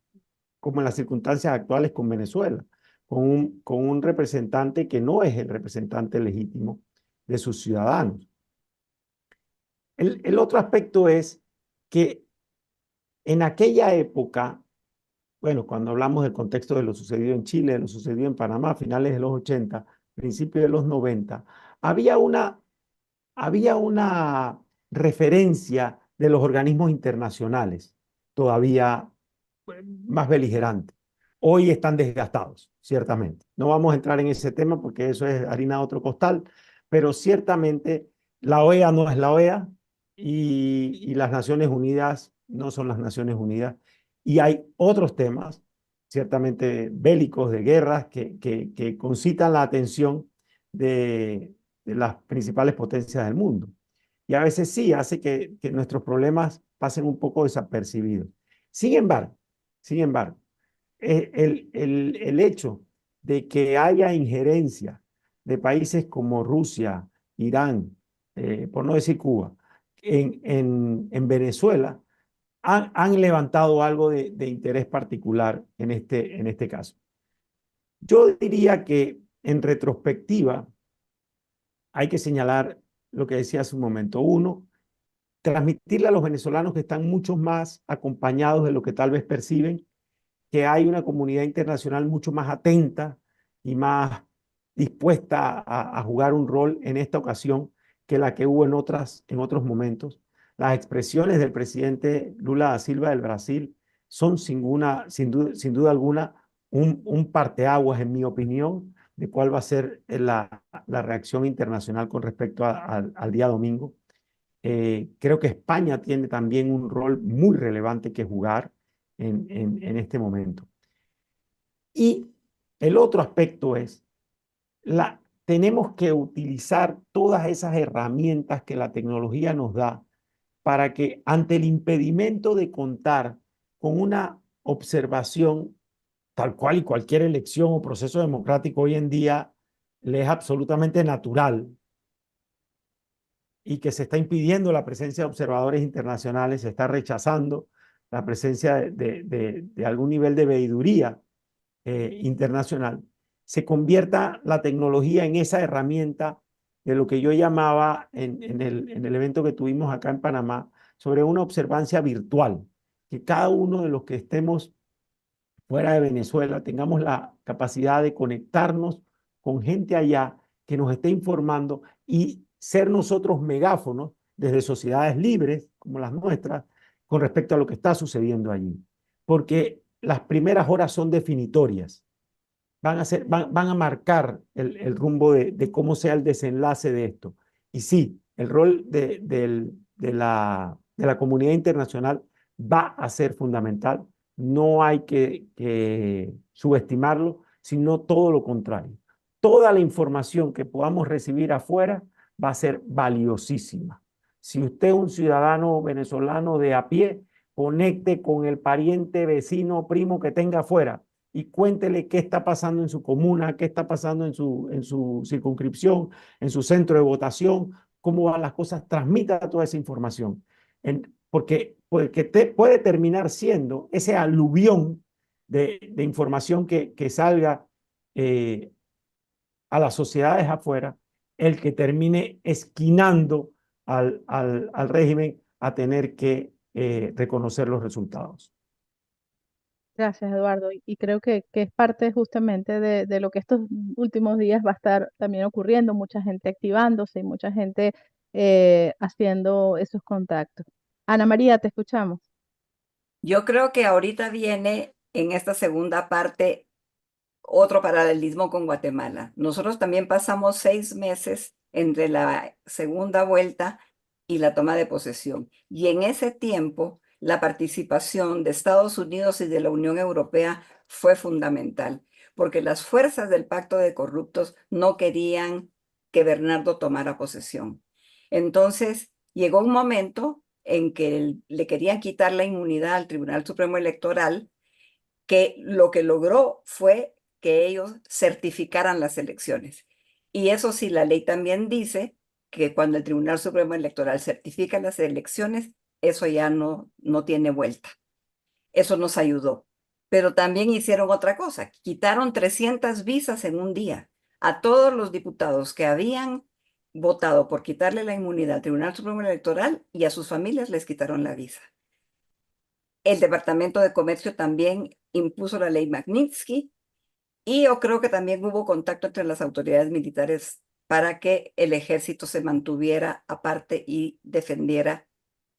como en las circunstancias actuales con Venezuela, con un representante que no es el representante legítimo de sus ciudadanos. El otro aspecto es que en aquella época, bueno, cuando hablamos del contexto de lo sucedido en Chile, de lo sucedido en Panamá a finales de los 80, principios de los 90, había había una referencia de los organismos internacionales todavía más beligerante. Hoy están desgastados, ciertamente. No vamos a entrar en ese tema porque eso es harina de otro costal, pero ciertamente la OEA no es la OEA y las Naciones Unidas no son las Naciones Unidas. Y hay otros temas, ciertamente bélicos, de guerras, que concitan la atención de las principales potencias del mundo. Y a veces sí hace que nuestros problemas pasen un poco desapercibidos. Sin embargo, sin embargo, el hecho de que haya injerencia de países como Rusia, Irán, por no decir Cuba, en Venezuela, han levantado algo de interés particular en este caso. Yo diría que en retrospectiva hay que señalar lo que decía hace un momento. Uno, transmitirle a los venezolanos que están mucho más acompañados de lo que tal vez perciben, que hay una comunidad internacional mucho más atenta y más dispuesta a jugar un rol en esta ocasión que la que hubo en otros momentos. Las expresiones del presidente Lula da Silva del Brasil son sin duda alguna un parteaguas, en mi opinión, de cuál va a ser la reacción internacional con respecto al día domingo. Creo que España tiene también un rol muy relevante que jugar en este momento. Y el otro aspecto es, tenemos que utilizar todas esas herramientas que la tecnología nos da para que ante el impedimento de contar con una observación tal cual y cualquier elección o proceso democrático hoy en día le es absolutamente natural y que se está impidiendo la presencia de observadores internacionales, se está rechazando la presencia de algún nivel de veeduría internacional, se convierta la tecnología en esa herramienta de lo que yo llamaba en el evento que tuvimos acá en Panamá sobre una observancia virtual, que cada uno de los que estemos fuera de Venezuela tengamos la capacidad de conectarnos con gente allá que nos esté informando y ser nosotros megáfonos desde sociedades libres como las nuestras con respecto a lo que está sucediendo allí. Porque las primeras horas son definitorias, van a marcar el rumbo de cómo sea el desenlace de esto. Y sí, el rol de la comunidad internacional va a ser fundamental. No hay que subestimarlo, sino todo lo contrario. Toda la información que podamos recibir afuera va a ser valiosísima. Si usted es un ciudadano venezolano de a pie, conecte con el pariente, vecino, primo que tenga afuera y cuéntele qué está pasando en su comuna, qué está pasando en su circunscripción, en su centro de votación, cómo van las cosas, transmita toda esa información. Porque puede terminar siendo ese aluvión de información que salga a las sociedades afuera, el que termine esquinando al régimen a tener que reconocer los resultados. Gracias, Eduardo. Y creo que es parte justamente de lo que estos últimos días va a estar también ocurriendo, mucha gente activándose y mucha gente haciendo esos contactos. Ana María, te escuchamos. Yo creo que ahorita viene en esta segunda parte otro paralelismo con Guatemala. Nosotros también pasamos 6 meses entre la segunda vuelta y la toma de posesión. Y en ese tiempo, la participación de Estados Unidos y de la Unión Europea fue fundamental, porque las fuerzas del Pacto de Corruptos no querían que Bernardo tomara posesión. Entonces, llegó un momento en que le querían quitar la inmunidad al Tribunal Supremo Electoral, que lo que logró fue que ellos certificaran las elecciones. Y eso sí, la ley también dice que cuando el Tribunal Supremo Electoral certifica las elecciones, eso ya no tiene vuelta. Eso nos ayudó. Pero también hicieron otra cosa, quitaron 300 visas en un día a todos los diputados que habían votado por quitarle la inmunidad al Tribunal Supremo Electoral, y a sus familias les quitaron la visa. El Departamento de Comercio también impuso la ley Magnitsky, y yo creo que también hubo contacto entre las autoridades militares para que el ejército se mantuviera aparte y defendiera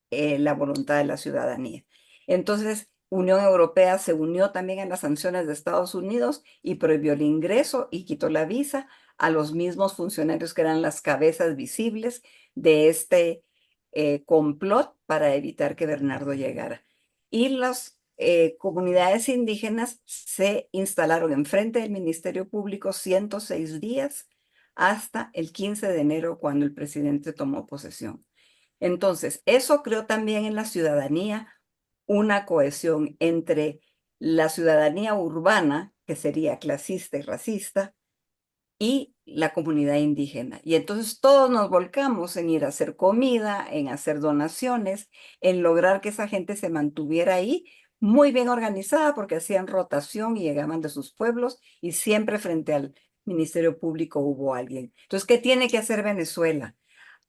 la voluntad de la ciudadanía. Entonces, Unión Europea se unió también a las sanciones de Estados Unidos y prohibió el ingreso y quitó la visa a los mismos funcionarios que eran las cabezas visibles de este complot para evitar que Bernardo llegara. Y las comunidades indígenas se instalaron enfrente del Ministerio Público 106 días hasta el 15 de enero, cuando el presidente tomó posesión. Entonces, eso creó también en la ciudadanía una cohesión entre la ciudadanía urbana, que sería clasista y racista, y la comunidad indígena. Y entonces todos nos volcamos en ir a hacer comida, en hacer donaciones, en lograr que esa gente se mantuviera ahí, muy bien organizada, porque hacían rotación y llegaban de sus pueblos, y siempre frente al Ministerio Público hubo alguien. Entonces, ¿qué tiene que hacer Venezuela?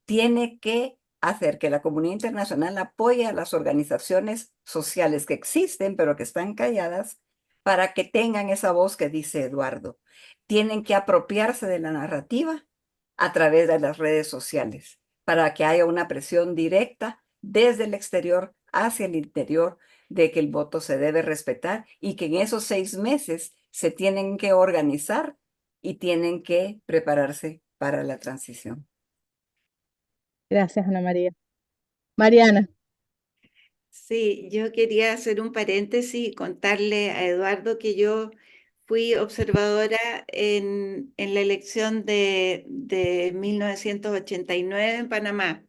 Tiene que hacer que la comunidad internacional apoye a las organizaciones sociales que existen, pero que están calladas, para que tengan esa voz que dice Eduardo. Tienen que apropiarse de la narrativa a través de las redes sociales, para que haya una presión directa desde el exterior hacia el interior de que el voto se debe respetar, y que en esos 6 meses se tienen que organizar y tienen que prepararse para la transición. Gracias, Ana María. Mariana, Sí, yo quería hacer un paréntesis y contarle a Eduardo que yo fui observadora en la elección de 1989 en Panamá.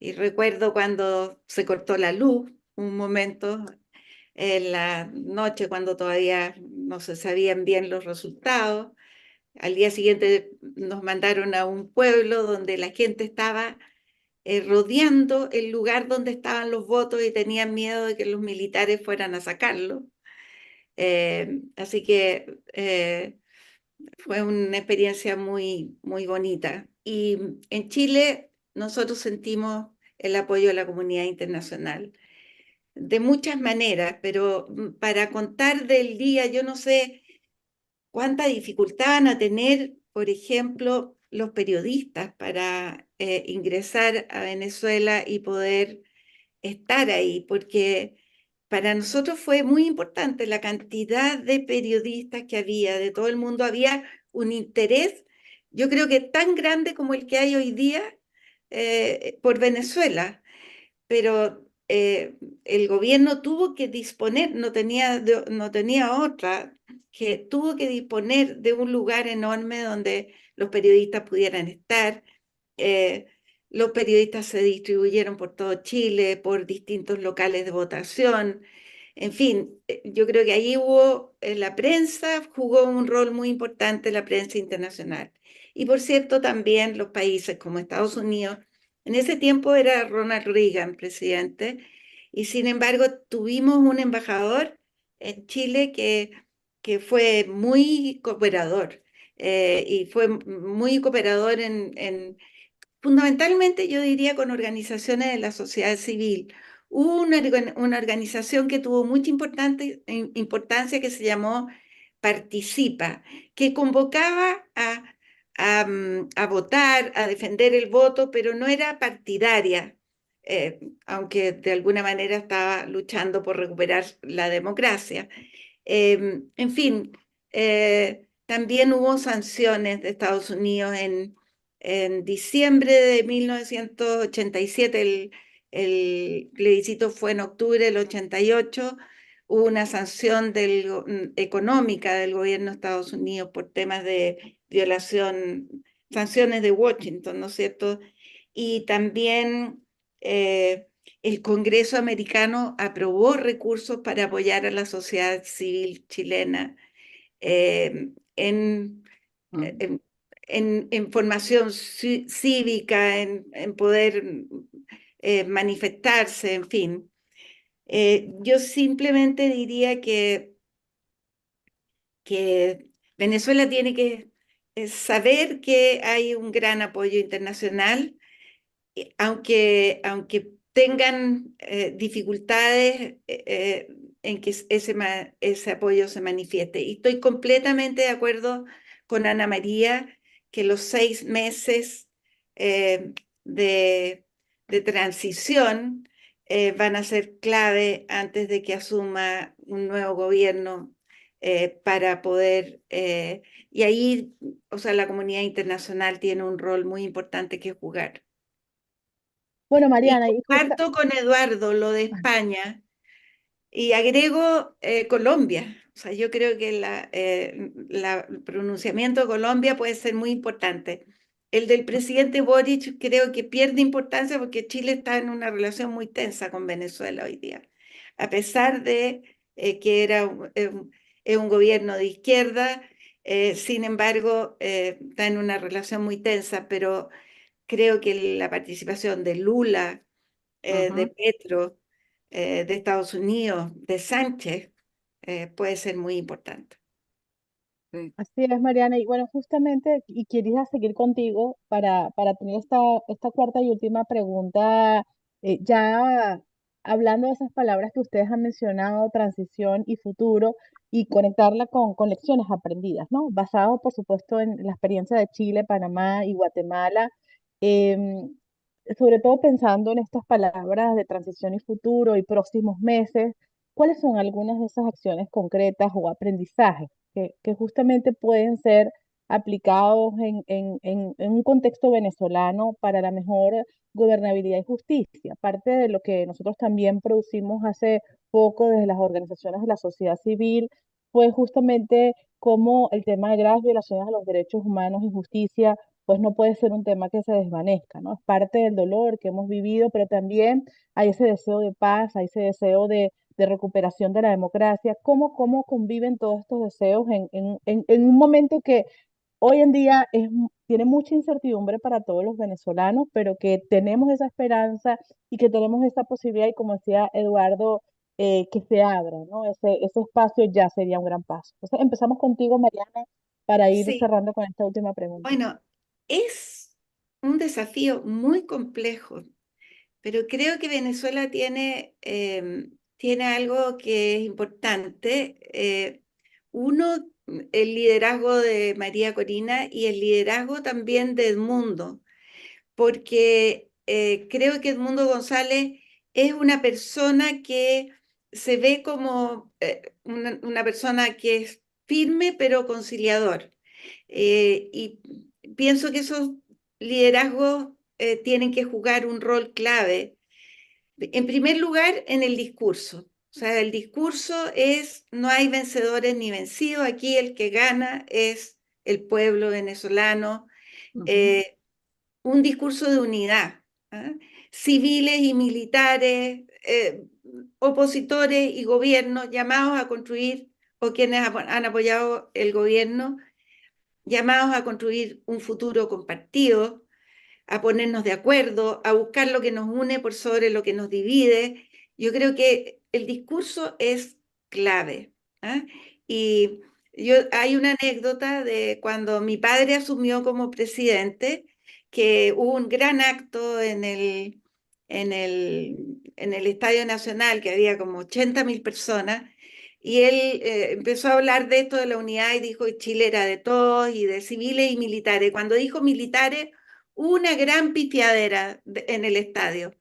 Y recuerdo cuando se cortó la luz, un momento en la noche cuando todavía no se sabían bien los resultados. Al día siguiente nos mandaron a un pueblo donde la gente estaba rodeando el lugar donde estaban los votos y tenían miedo de que los militares fueran a sacarlo. Así que fue una experiencia muy, muy bonita. Y en Chile nosotros sentimos el apoyo de la comunidad internacional de muchas maneras, pero para contar del día, yo no sé cuánta dificultad van a tener, por ejemplo, los periodistas para ingresar a Venezuela y poder estar ahí, porque para nosotros fue muy importante la cantidad de periodistas que había, de todo el mundo. Había un interés, yo creo que tan grande como el que hay hoy día por Venezuela, pero el gobierno tuvo que disponer, no tenía otra, que tuvo que disponer de un lugar enorme donde los periodistas pudieran estar. Eh, los periodistas se distribuyeron por todo Chile, por distintos locales de votación. En fin, yo creo que ahí hubo, la prensa jugó un rol muy importante, la prensa internacional. Y por cierto, también los países como Estados Unidos. En ese tiempo era Ronald Reagan presidente, y sin embargo tuvimos un embajador en Chile que fue muy cooperador, y fue muy cooperador fundamentalmente, yo diría, con organizaciones de la sociedad civil. Hubo una organización que tuvo mucha importancia, que se llamó Participa, que convocaba a votar, a defender el voto, pero no era partidaria, aunque de alguna manera estaba luchando por recuperar la democracia. En fin, también hubo sanciones de Estados Unidos en diciembre de 1987, el plebiscito fue en octubre del 88, hubo una sanción económica del gobierno de Estados Unidos por temas de violación, sanciones de Washington, ¿no es cierto? Y también el Congreso americano aprobó recursos para apoyar a la sociedad civil chilena en, Ujú. en formación cívica, en poder manifestarse, en fin. Yo simplemente diría que Venezuela tiene que saber que hay un gran apoyo internacional, aunque tengan dificultades en que ese apoyo se manifieste. Y estoy completamente de acuerdo con Ana María que los 6 meses de transición van a ser clave antes de que asuma un nuevo gobierno para poder, y ahí, o sea, la comunidad internacional tiene un rol muy importante que jugar. Bueno, Y Mariana, comparto con Eduardo lo de España y agrego Colombia. O sea, yo creo que el pronunciamiento de Colombia puede ser muy importante. El del presidente Boric creo que pierde importancia porque Chile está en una relación muy tensa con Venezuela hoy día. A pesar de que es un gobierno de izquierda, sin embargo, está en una relación muy tensa, pero creo que la participación de Lula, de Ujú. Petro, de Estados Unidos, de Sánchez, puede ser muy importante. Sí. así es, Mariana. Y bueno, justamente, y quería seguir contigo para tener esta cuarta y última pregunta, ya hablando de esas palabras que ustedes han mencionado, transición y futuro, y conectarla con lecciones aprendidas, ¿no? Basado, por supuesto, en la experiencia de Chile, Panamá y Guatemala, em, sobre todo pensando en estas palabras de transición y futuro y próximos meses, ¿cuáles son algunas de esas acciones concretas o aprendizajes que justamente pueden ser aplicados en un contexto venezolano para la mejor gobernabilidad y justicia? Parte de lo que nosotros también producimos hace poco desde las organizaciones de la sociedad civil fue justamente cómo el tema de graves violaciones a los derechos humanos y justicia pues no puede ser un tema que se desvanezca, ¿no? Es parte del dolor que hemos vivido, pero también hay ese deseo de paz, hay ese deseo de recuperación de la democracia. ¿Cómo conviven todos estos deseos en un momento que hoy en día tiene mucha incertidumbre para todos los venezolanos, pero que tenemos esa esperanza y que tenemos esa posibilidad, y como decía Eduardo, que se abra, ¿no? Ese espacio ya sería un gran paso. Entonces, empezamos contigo, Mariana, para ir Sí, cerrando con esta última pregunta. bueno, es un desafío muy complejo, pero creo que Venezuela tiene algo que es importante. Uno, el liderazgo de María Corina y el liderazgo también de Edmundo, porque creo que Edmundo González es una persona que se ve como una persona que es firme pero conciliador. Y pienso que esos liderazgos tienen que jugar un rol clave. En primer lugar, en el discurso. O sea, el discurso es, no hay vencedores ni vencidos, aquí el que gana es el pueblo venezolano. Ujú. Eh, un discurso de unidad, ¿ah? Civiles y militares, opositores y gobiernos llamados a construir, o quienes han apoyado el gobierno, llamados a construir un futuro compartido, a ponernos de acuerdo, a buscar lo que nos une por sobre lo que nos divide. Yo creo que el discurso es clave, ¿ah? Y hay una anécdota de cuando mi padre asumió como presidente, que hubo un gran acto en el Estadio Nacional, que había como 80.000 personas, y él empezó a hablar de esto de la unidad y dijo que Chile era de todos y de civiles y militares. Cuando dijo militares, una gran pitiadera en el estadio.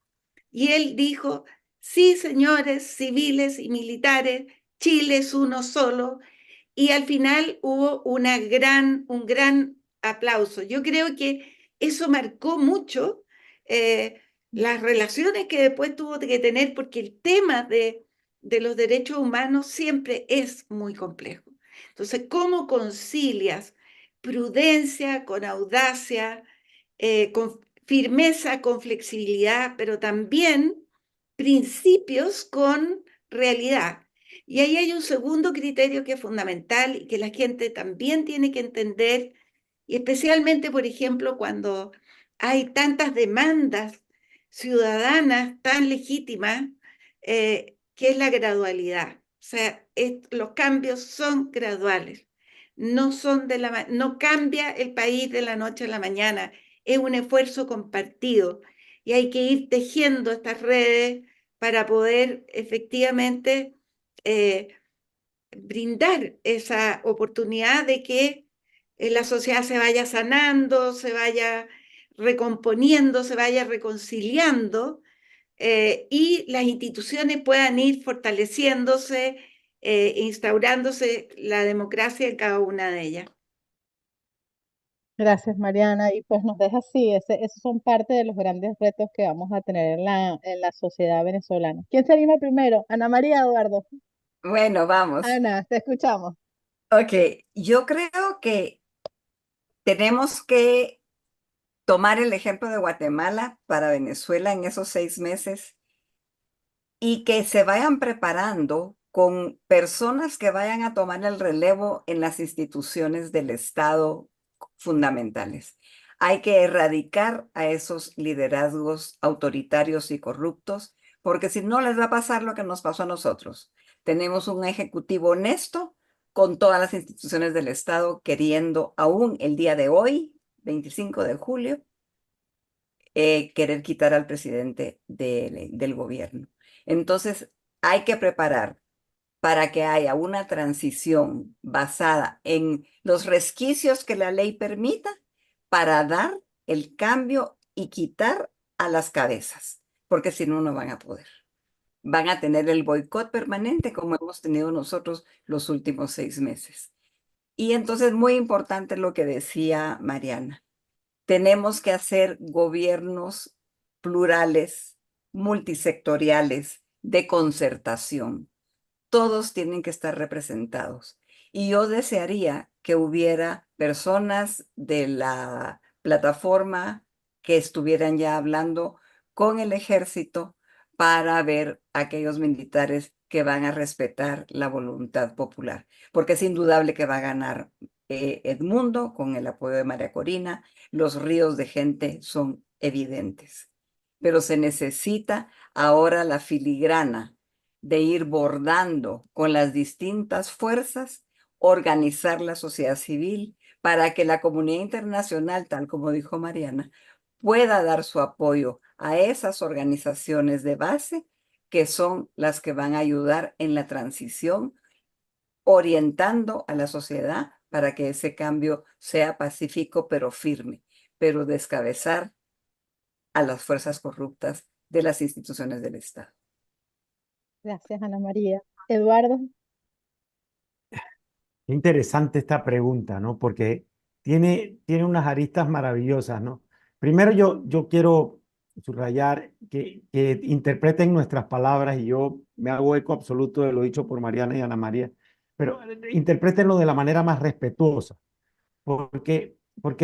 Y él dijo, sí, señores, civiles y militares, Chile es uno solo. y al final hubo un gran aplauso. Yo creo que eso marcó mucho las relaciones que después tuvo que tener, porque el tema de los derechos humanos siempre es muy complejo. Entonces, ¿cómo concilias prudencia con audacia, con firmeza, con flexibilidad, pero también principios con realidad? Y ahí hay un segundo criterio que es fundamental y que la gente también tiene que entender, y especialmente, por ejemplo, cuando hay tantas demandas ciudadanas tan legítimas, que es la gradualidad. O sea, los cambios son graduales, no cambia el país de la noche a la mañana, es un esfuerzo compartido y hay que ir tejiendo estas redes para poder efectivamente eh, brindar esa oportunidad de que la sociedad se vaya sanando, se vaya recomponiendo, se vaya reconciliando, y las instituciones puedan ir fortaleciéndose, instaurándose la democracia en cada una de ellas. Gracias, Mariana. Y pues nos deja así, esos son parte de los grandes retos que vamos a tener en la sociedad venezolana. ¿Quién se anima primero? Ana María, Eduardo. Bueno, vamos. Ana, te escuchamos. Ok, yo creo que tenemos que tomar el ejemplo de Guatemala para Venezuela en esos 6 meses y que se vayan preparando con personas que vayan a tomar el relevo en las instituciones del Estado fundamentales. Hay que erradicar a esos liderazgos autoritarios y corruptos, porque si no les va a pasar lo que nos pasó a nosotros. Tenemos un ejecutivo honesto con todas las instituciones del Estado queriendo aún el día de hoy, 25 de julio, querer quitar al presidente del gobierno. Entonces, hay que preparar para que haya una transición basada en los resquicios que la ley permita para dar el cambio y quitar a las cabezas, porque si no, no van a poder. Van a tener el boicot permanente como hemos tenido nosotros los últimos 6 meses. Y entonces, muy importante lo que decía Mariana. Tenemos que hacer gobiernos plurales, multisectoriales, de concertación. Todos tienen que estar representados. Y yo desearía que hubiera personas de la plataforma que estuvieran ya hablando con el ejército para ver a aquellos militares que van a respetar la voluntad popular, porque es indudable que va a ganar Edmundo con el apoyo de María Corina. Los ríos de gente son evidentes, pero se necesita ahora la filigrana de ir bordando con las distintas fuerzas, organizar la sociedad civil para que la comunidad internacional, tal como dijo Mariana, pueda dar su apoyo a esas organizaciones de base que son las que van a ayudar en la transición, orientando a la sociedad para que ese cambio sea pacífico pero firme, pero descabezar a las fuerzas corruptas de las instituciones del Estado. Gracias, Ana María. Eduardo. Qué interesante esta pregunta, ¿no? Porque tiene unas aristas maravillosas, ¿no? Primero yo quiero subrayar que interpreten nuestras palabras y yo me hago eco absoluto de lo dicho por Mariana y Ana María, pero interprétenlo de la manera más respetuosa, porque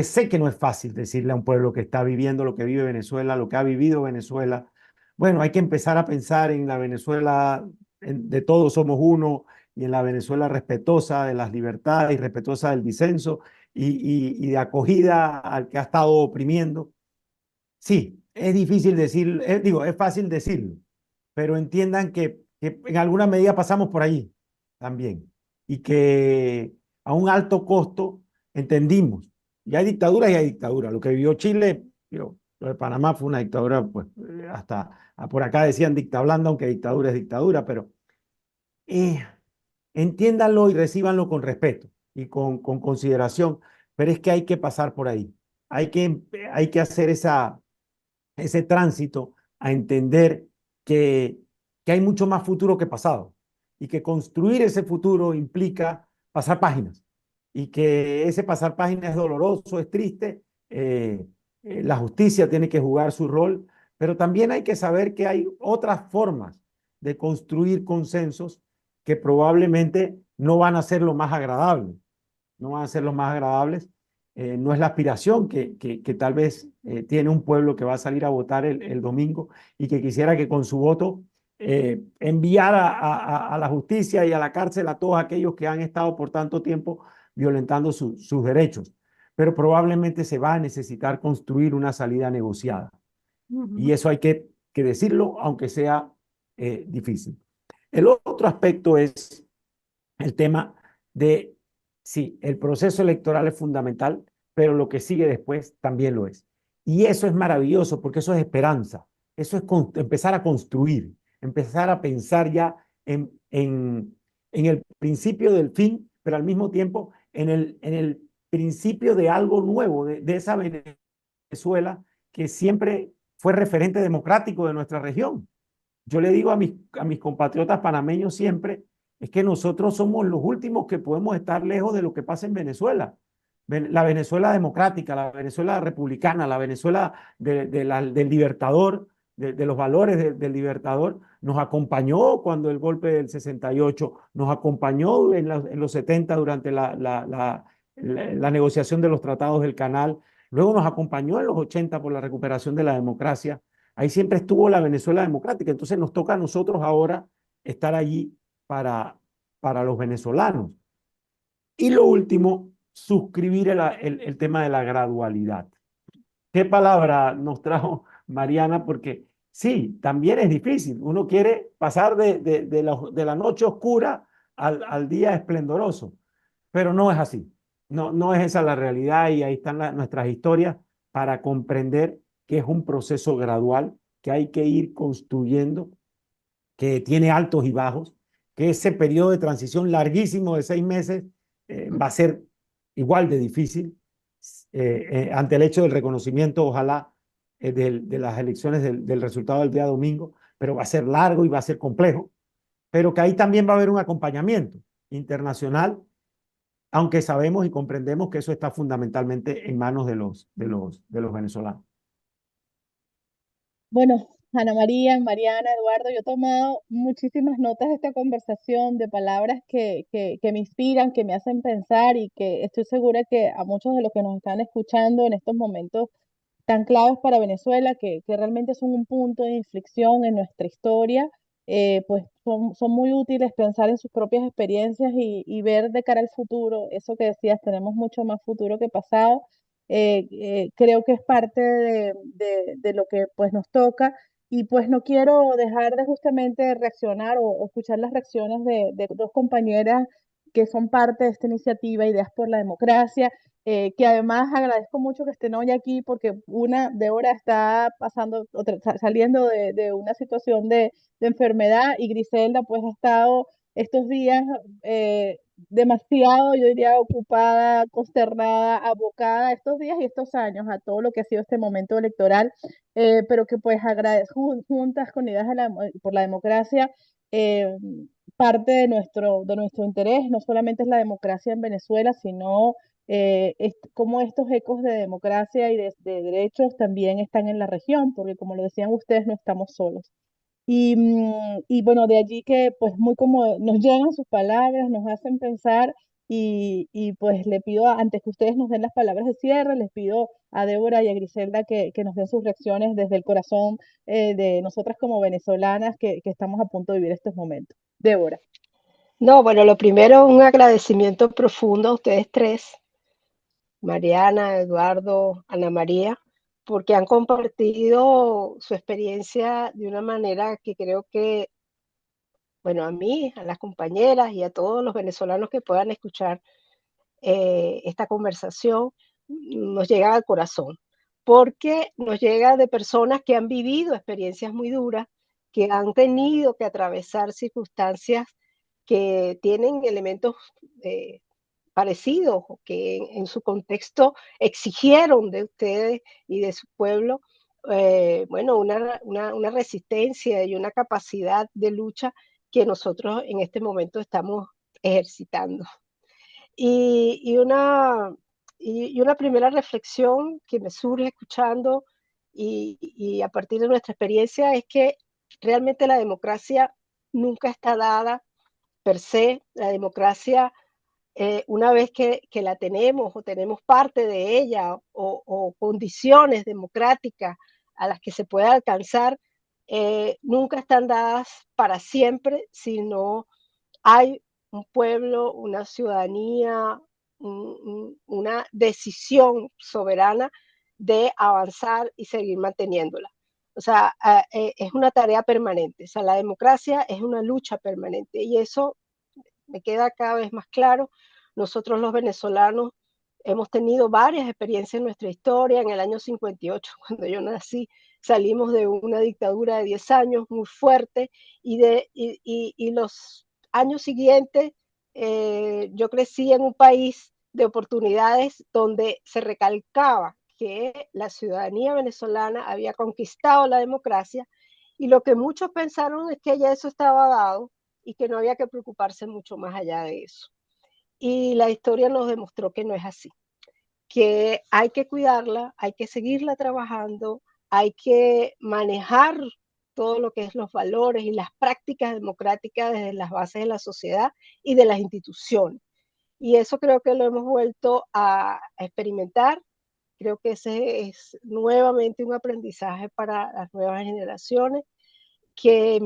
sé que no es fácil decirle a un pueblo que está viviendo lo que vive Venezuela, lo que ha vivido Venezuela. Bueno, hay que empezar a pensar en la Venezuela de todos somos uno y en la Venezuela respetuosa de las libertades y respetuosa del disenso y de acogida al que ha estado oprimiendo. Sí, es difícil decir, digo, es fácil decirlo, pero entiendan que en alguna medida pasamos por allí también y que a un alto costo entendimos. Y hay dictaduras y hay dictaduras. Lo que vivió Chile, digo, lo de Panamá fue una dictadura, pues hasta por acá decían dicta blanda, aunque dictadura es dictadura, pero eh, entiéndanlo y recíbanlo con respeto y con consideración, pero es que hay que pasar por ahí. Hay que hacer ese tránsito a entender que hay mucho más futuro que pasado y que construir ese futuro implica pasar páginas y que ese pasar páginas es doloroso, es triste. La justicia tiene que jugar su rol, pero también hay que saber que hay otras formas de construir consensos que probablemente no van a ser lo más agradable, no van a ser los más agradables. No es la aspiración que tal vez tiene un pueblo que va a salir a votar el domingo y que quisiera que con su voto enviara a la justicia y a la cárcel a todos aquellos que han estado por tanto tiempo violentando sus derechos. Pero probablemente se va a necesitar construir una salida negociada. Y eso hay que decirlo, aunque sea difícil. El otro aspecto es el tema de, sí, el proceso electoral es fundamental, pero lo que sigue después también lo es. Y eso es maravilloso porque eso es esperanza, eso es empezar a construir, empezar a pensar ya en el principio del fin, pero al mismo tiempo en el principio de algo nuevo, de esa Venezuela que siempre fue referente democrático de nuestra región. Yo le digo a mis compatriotas panameños siempre, es que nosotros somos los últimos que podemos estar lejos de lo que pasa en Venezuela. La Venezuela democrática, la Venezuela republicana, la Venezuela del libertador, de los valores del libertador, nos acompañó cuando el golpe del 68, nos acompañó en los 70 durante la negociación de los tratados del Canal, luego nos acompañó en los 80 por la recuperación de la democracia. Ahí siempre estuvo la Venezuela democrática, entonces nos toca a nosotros ahora estar allí para los venezolanos. Y lo último, suscribir el tema de la gradualidad. ¿Qué palabra nos trajo Mariana? Porque sí, también es difícil. Uno quiere pasar de la noche oscura al día esplendoroso, pero no es así. No es esa la realidad y ahí están nuestras historias para comprender que es un proceso gradual, que hay que ir construyendo, que tiene altos y bajos, que ese periodo de transición larguísimo de 6 meses va a ser igual de difícil ante el hecho del reconocimiento, ojalá, de las elecciones del resultado del día domingo, pero va a ser largo y va a ser complejo, pero que ahí también va a haber un acompañamiento internacional, aunque sabemos y comprendemos que eso está fundamentalmente en manos de los venezolanos. Bueno, Ana María, Mariana, Eduardo, yo he tomado muchísimas notas de esta conversación, de palabras que me inspiran, que me hacen pensar y que estoy segura que a muchos de los que nos están escuchando en estos momentos tan claves para Venezuela, que realmente son un punto de inflexión en nuestra historia, pues son muy útiles pensar en sus propias experiencias y ver de cara al futuro, eso que decías, tenemos mucho más futuro que pasado. Creo que es parte de lo que pues nos toca y pues no quiero dejar de justamente reaccionar o escuchar las reacciones de dos compañeras que son parte de esta iniciativa Ideas por la Democracia, que además agradezco mucho que estén hoy aquí porque una, Débora, está pasando, saliendo de una situación de enfermedad y Griselda pues ha estado estos días demasiado, yo diría, ocupada, consternada, abocada estos días y estos años a todo lo que ha sido este momento electoral, pero que pues agradezco juntas con Ideas por la Democracia. eh, Parte de nuestro interés no solamente es la democracia en Venezuela, sino cómo estos ecos de democracia y de derechos también están en la región, porque como lo decían ustedes, no estamos solos. Y bueno, de allí que pues muy como nos llegan sus palabras, nos hacen pensar y pues le pido, antes que ustedes nos den las palabras de cierre, les pido a Débora y a Griselda que nos den sus reacciones desde el corazón de nosotras como venezolanas que estamos a punto de vivir estos momentos. Débora. No, bueno, lo primero, un agradecimiento profundo a ustedes tres, Mariana, Eduardo, Ana María, porque han compartido su experiencia de una manera que creo que, bueno, a mí, a las compañeras y a todos los venezolanos que puedan escuchar esta conversación, nos llega al corazón, porque nos llega de personas que han vivido experiencias muy duras, que han tenido que atravesar circunstancias que tienen elementos parecidos o que en su contexto exigieron de ustedes y de su pueblo, bueno, una resistencia y una capacidad de lucha que nosotros en este momento estamos ejercitando. Y una primera reflexión que me surge escuchando y a partir de nuestra experiencia es que realmente la democracia nunca está dada per se. La democracia, una vez que la tenemos o tenemos parte de ella o condiciones democráticas a las que se puede alcanzar, nunca están dadas para siempre, sino hay un pueblo, una ciudadanía, una decisión soberana de avanzar y seguir manteniéndola. O sea, es una tarea permanente. O sea, la democracia es una lucha permanente y eso me queda cada vez más claro. Nosotros los venezolanos hemos tenido varias experiencias en nuestra historia. En el año 58, cuando yo nací, salimos de una dictadura de 10 años muy fuerte y los años siguientes yo crecí en un país de oportunidades donde se recalcaba que la ciudadanía venezolana había conquistado la democracia y lo que muchos pensaron es que ya eso estaba dado y que no había que preocuparse mucho más allá de eso. Y la historia nos demostró que no es así, que hay que cuidarla, hay que seguirla trabajando, hay que manejar todo lo que es los valores y las prácticas democráticas desde las bases de la sociedad y de las instituciones. Y eso creo que lo hemos vuelto a experimentar. Creo que ese es nuevamente un aprendizaje para las nuevas generaciones, que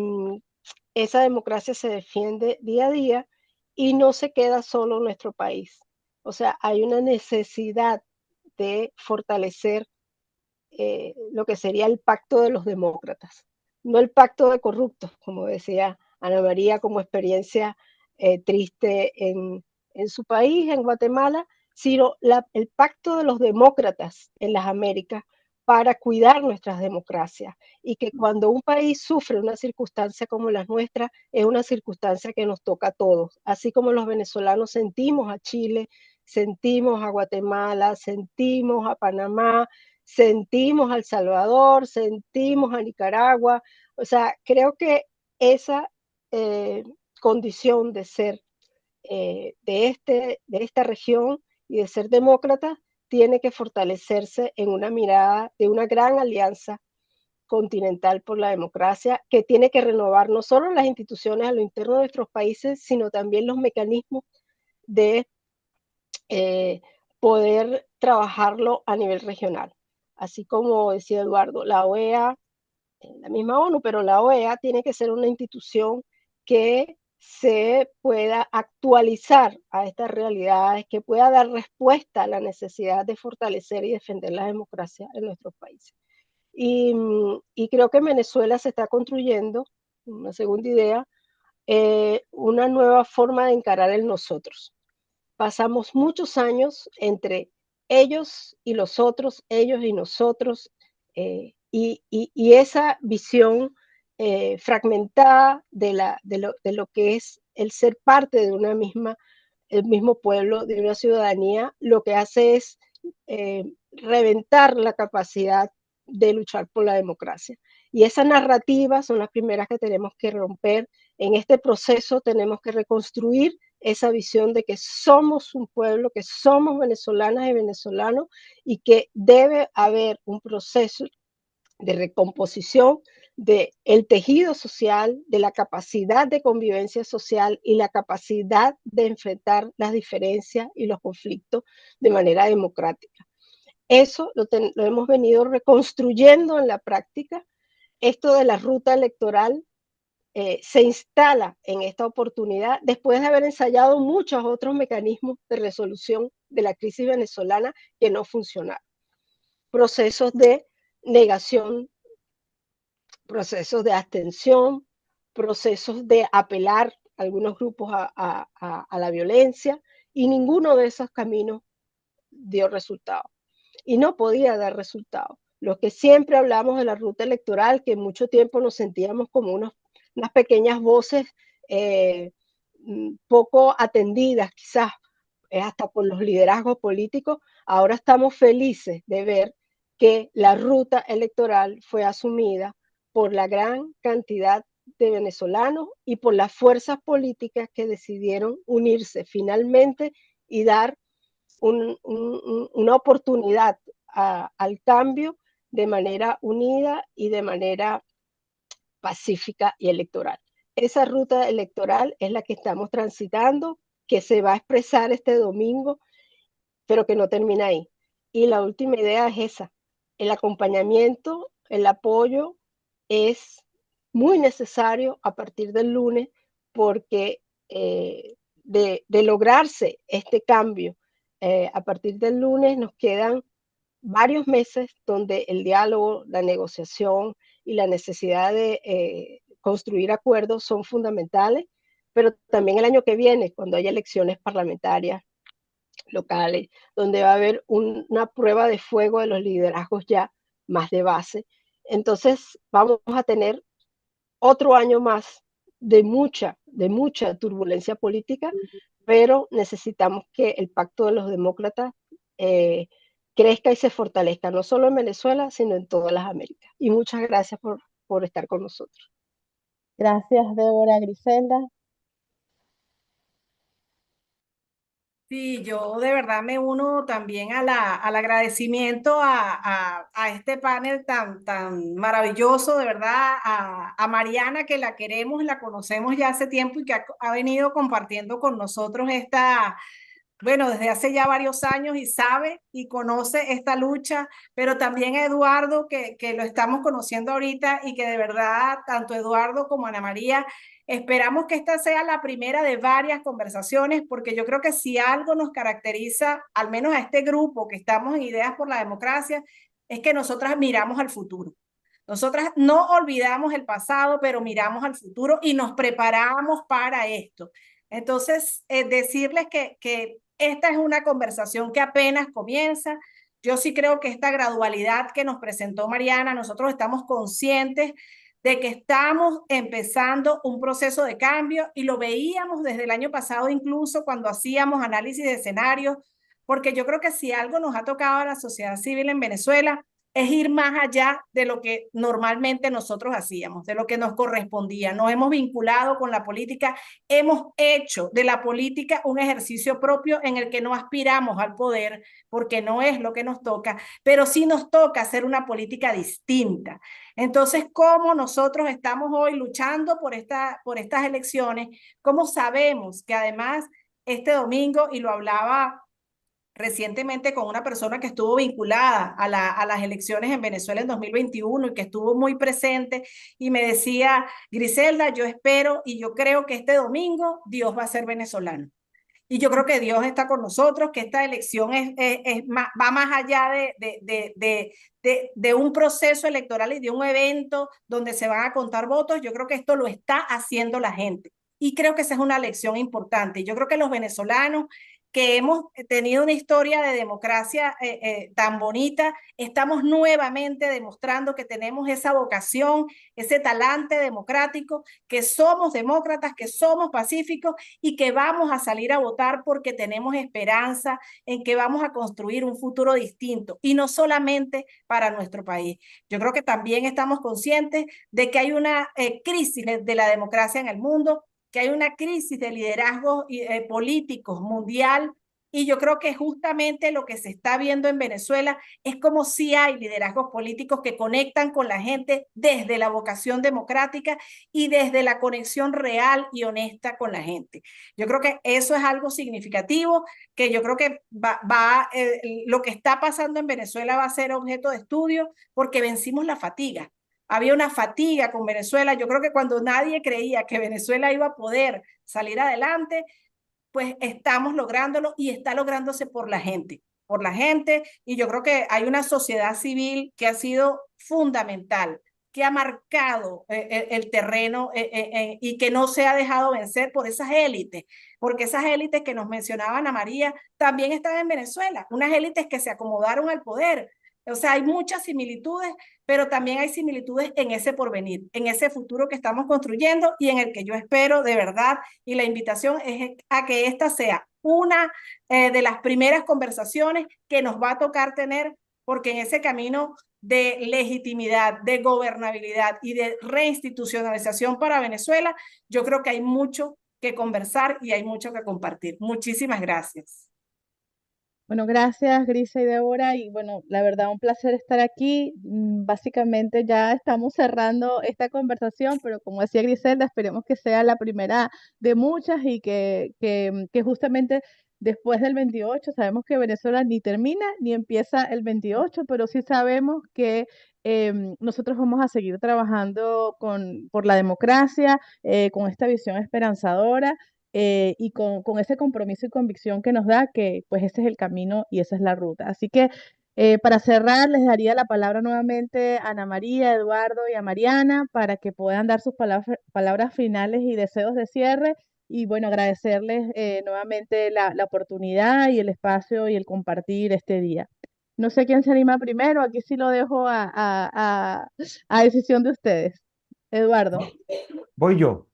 esa democracia se defiende día a día y no se queda solo en nuestro país. O sea, hay una necesidad de fortalecer lo que sería el pacto de los demócratas, no el pacto de corruptos, como decía Ana María como experiencia triste en su país, en Guatemala, sino el pacto de los demócratas en las Américas para cuidar nuestras democracias y que cuando un país sufre una circunstancia como la nuestra, es una circunstancia que nos toca a todos, así como los venezolanos sentimos a Chile, sentimos a Guatemala, sentimos a Panamá, sentimos a El Salvador, sentimos a Nicaragua. O sea, creo que esa condición de ser de esta región y de ser demócrata tiene que fortalecerse en una mirada de una gran alianza continental por la democracia que tiene que renovar no solo las instituciones a lo interno de nuestros países, sino también los mecanismos de poder trabajarlo a nivel regional. Así como decía Eduardo, la OEA, la misma ONU, pero la OEA tiene que ser una institución que se pueda actualizar a estas realidades, que pueda dar respuesta a la necesidad de fortalecer y defender la democracia en nuestros países. Y creo que en Venezuela se está construyendo, una segunda idea, una nueva forma de encarar el nosotros. Pasamos muchos años entre ellos y los otros, ellos y nosotros, y esa visión fragmentada de lo que es el ser parte de una el mismo pueblo, de una ciudadanía, lo que hace es reventar la capacidad de luchar por la democracia. Y esas narrativas son las primeras que tenemos que romper. En este proceso tenemos que reconstruir esa visión de que somos un pueblo, que somos venezolanas y venezolanos y que debe haber un proceso de recomposición del tejido social, de la capacidad de convivencia social y la capacidad de enfrentar las diferencias y los conflictos de manera democrática. Eso lo hemos venido reconstruyendo en la práctica. Esto de la ruta electoral se instala en esta oportunidad después de haber ensayado muchos otros mecanismos de resolución de la crisis venezolana que no funcionaron. Procesos de negación, procesos de abstención, procesos de apelar a algunos grupos a la violencia, y ninguno de esos caminos dio resultado. Y no podía dar resultado. Los que siempre hablamos de la ruta electoral, que mucho tiempo nos sentíamos como unas pequeñas voces poco atendidas, quizás hasta por los liderazgos políticos, ahora estamos felices de ver que la ruta electoral fue asumida por la gran cantidad de venezolanos y por las fuerzas políticas que decidieron unirse finalmente y dar una oportunidad al cambio de manera unida y de manera pacífica y electoral. Esa ruta electoral es la que estamos transitando, que se va a expresar este domingo, pero que no termina ahí. Y la última idea es esa, el acompañamiento, el apoyo es muy necesario a partir del lunes, porque de lograrse este cambio, a partir del lunes nos quedan varios meses donde el diálogo, la negociación y la necesidad de construir acuerdos son fundamentales, pero también el año que viene, cuando haya elecciones parlamentarias locales, donde va a haber una prueba de fuego de los liderazgos ya más de base. Entonces vamos a tener otro año más de mucha turbulencia política, pero necesitamos que el pacto de los demócratas crezca y se fortalezca, no solo en Venezuela, sino en todas las Américas. Y muchas gracias por estar con nosotros. Gracias, Débora. Griselda. Sí, yo de verdad me uno también al agradecimiento a este panel tan maravilloso, de verdad, a Mariana, que la queremos, la conocemos ya hace tiempo y que ha venido compartiendo con nosotros bueno, desde hace ya varios años y sabe y conoce esta lucha, pero también a Eduardo, que lo estamos conociendo ahorita y que de verdad, tanto Eduardo como Ana María, esperamos que esta sea la primera de varias conversaciones, porque yo creo que si algo nos caracteriza, al menos a este grupo que estamos en Ideas por la Democracia, es que nosotras miramos al futuro. Nosotras no olvidamos el pasado, pero miramos al futuro y nos preparamos para esto. Entonces, decirles que esta es una conversación que apenas comienza. Yo sí creo que esta gradualidad que nos presentó Mariana, nosotros estamos conscientes de que estamos empezando un proceso de cambio y lo veíamos desde el año pasado, incluso cuando hacíamos análisis de escenarios, porque yo creo que si algo nos ha tocado a la sociedad civil en Venezuela es ir más allá de lo que normalmente nosotros hacíamos, de lo que nos correspondía. Nos hemos vinculado con la política, hemos hecho de la política un ejercicio propio en el que no aspiramos al poder, porque no es lo que nos toca, pero sí nos toca hacer una política distinta. Entonces, ¿cómo nosotros estamos hoy luchando por estas elecciones? ¿Cómo sabemos que además este domingo, y lo hablaba recientemente con una persona que estuvo vinculada a las elecciones en Venezuela en 2021 y que estuvo muy presente y me decía, Griselda, yo espero y yo creo que este domingo Dios va a ser venezolano. Y yo creo que Dios está con nosotros, que esta elección va más allá de un proceso electoral y de un evento donde se van a contar votos. Yo creo que esto lo está haciendo la gente. Y creo que esa es una lección importante. Yo creo que los venezolanos que hemos tenido una historia de democracia tan bonita, estamos nuevamente demostrando que tenemos esa vocación, ese talante democrático, que somos demócratas, que somos pacíficos y que vamos a salir a votar porque tenemos esperanza en que vamos a construir un futuro distinto y no solamente para nuestro país. Yo creo que también estamos conscientes de que hay una crisis de la democracia en el mundo, que hay una crisis de liderazgos políticos mundial, y yo creo que justamente lo que se está viendo en Venezuela es como si hay liderazgos políticos que conectan con la gente desde la vocación democrática y desde la conexión real y honesta con la gente. Yo creo que eso es algo significativo, que yo creo que lo que está pasando en Venezuela va a ser objeto de estudio porque vencimos la fatiga. Había una fatiga con Venezuela. Yo creo que cuando nadie creía que Venezuela iba a poder salir adelante, pues estamos lográndolo y está lográndose por la gente, y yo creo que hay una sociedad civil que ha sido fundamental, que ha marcado el terreno y que no se ha dejado vencer por esas élites, porque esas élites que nos mencionaba Ana María también están en Venezuela, unas élites que se acomodaron al poder. O sea, hay muchas similitudes, pero también hay similitudes en ese porvenir, en ese futuro que estamos construyendo y en el que yo espero de verdad, y la invitación es a que esta sea una de las primeras conversaciones que nos va a tocar tener, porque en ese camino de legitimidad, de gobernabilidad y de reinstitucionalización para Venezuela, yo creo que hay mucho que conversar y hay mucho que compartir. Muchísimas gracias. Bueno, gracias, Grisa y Débora. Y bueno, la verdad, un placer estar aquí. Básicamente ya estamos cerrando esta conversación, pero como decía Griselda, esperemos que sea la primera de muchas y que justamente después del 28, sabemos que Venezuela ni termina ni empieza el 28, pero sí sabemos que nosotros vamos a seguir trabajando por la democracia, con esta visión esperanzadora y con ese compromiso y convicción que nos da que pues ese es el camino y esa es la ruta. Así que para cerrar, les daría la palabra nuevamente a Ana María, a Eduardo y a Mariana para que puedan dar sus palabras finales y deseos de cierre. Y bueno, agradecerles nuevamente la oportunidad y el espacio y el compartir este día. No sé quién se anima primero, aquí sí lo dejo a decisión de ustedes. Eduardo. Voy yo.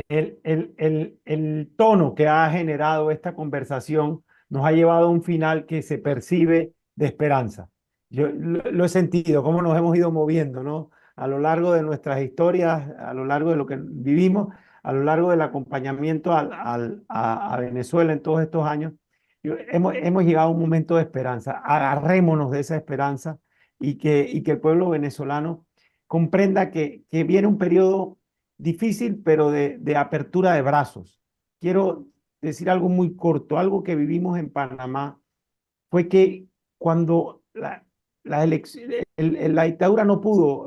El tono que ha generado esta conversación nos ha llevado a un final que se percibe de esperanza. Yo lo he sentido, cómo nos hemos ido moviendo, ¿no? A lo largo de nuestras historias, a lo largo de lo que vivimos, a lo largo del acompañamiento a Venezuela en todos estos años. Hemos llegado a un momento de esperanza. Agarrémonos de esa esperanza y que el pueblo venezolano comprenda que viene un periodo difícil, pero de apertura de brazos. Quiero decir algo muy corto, algo que vivimos en Panamá, fue que cuando la dictadura no pudo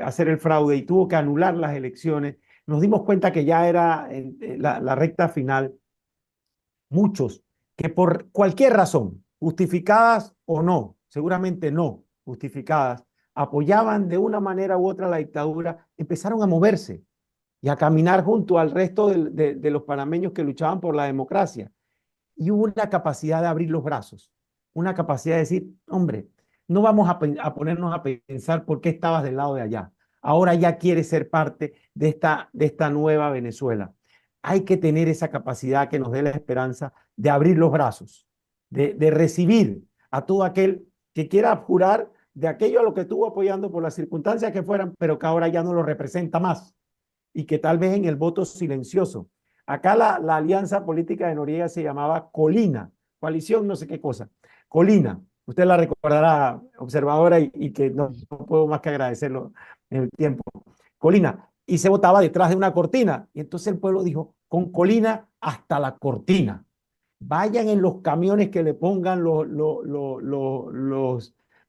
hacer el fraude y tuvo que anular las elecciones, nos dimos cuenta que ya era la recta final. Muchos que por cualquier razón, justificadas o no, seguramente no justificadas, apoyaban de una manera u otra la dictadura, empezaron a moverse y a caminar junto al resto de los panameños que luchaban por la democracia. Y hubo una capacidad de abrir los brazos, una capacidad de decir, hombre, no vamos a ponernos a pensar por qué estabas del lado de allá. Ahora ya quieres ser parte de esta nueva Venezuela. Hay que tener esa capacidad que nos dé la esperanza de abrir los brazos, de recibir a todo aquel que quiera jurar de aquello a lo que estuvo apoyando por las circunstancias que fueran, pero que ahora ya no lo representa más y que tal vez en el voto silencioso. Acá la alianza política de Noriega se llamaba Colina, coalición no sé qué cosa. Colina, usted la recordará, observadora, y que no puedo más que agradecerlo en el tiempo. Colina, y se votaba detrás de una cortina. Y entonces el pueblo dijo, con Colina hasta la cortina. Vayan en los camiones que le pongan los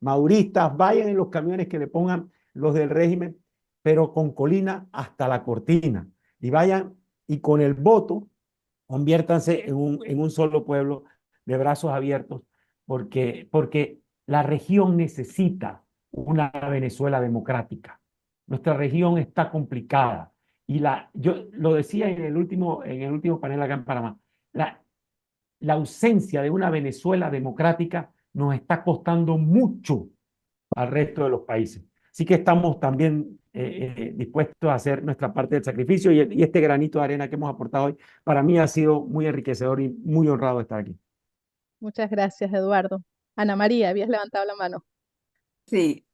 mauristas, vayan en los camiones que le pongan los del régimen, pero con Colina hasta la cortina. Y vayan y con el voto conviértanse en un solo pueblo de brazos abiertos, porque la región necesita una Venezuela democrática. Nuestra región está complicada. Yo lo decía en el último panel acá en Panamá, la ausencia de una Venezuela democrática nos está costando mucho al resto de los países. Así que estamos también dispuestos a hacer nuestra parte del sacrificio y este granito de arena que hemos aportado hoy, para mí ha sido muy enriquecedor y muy honrado estar aquí. Muchas gracias, Eduardo. Ana María, habías levantado la mano. Sí,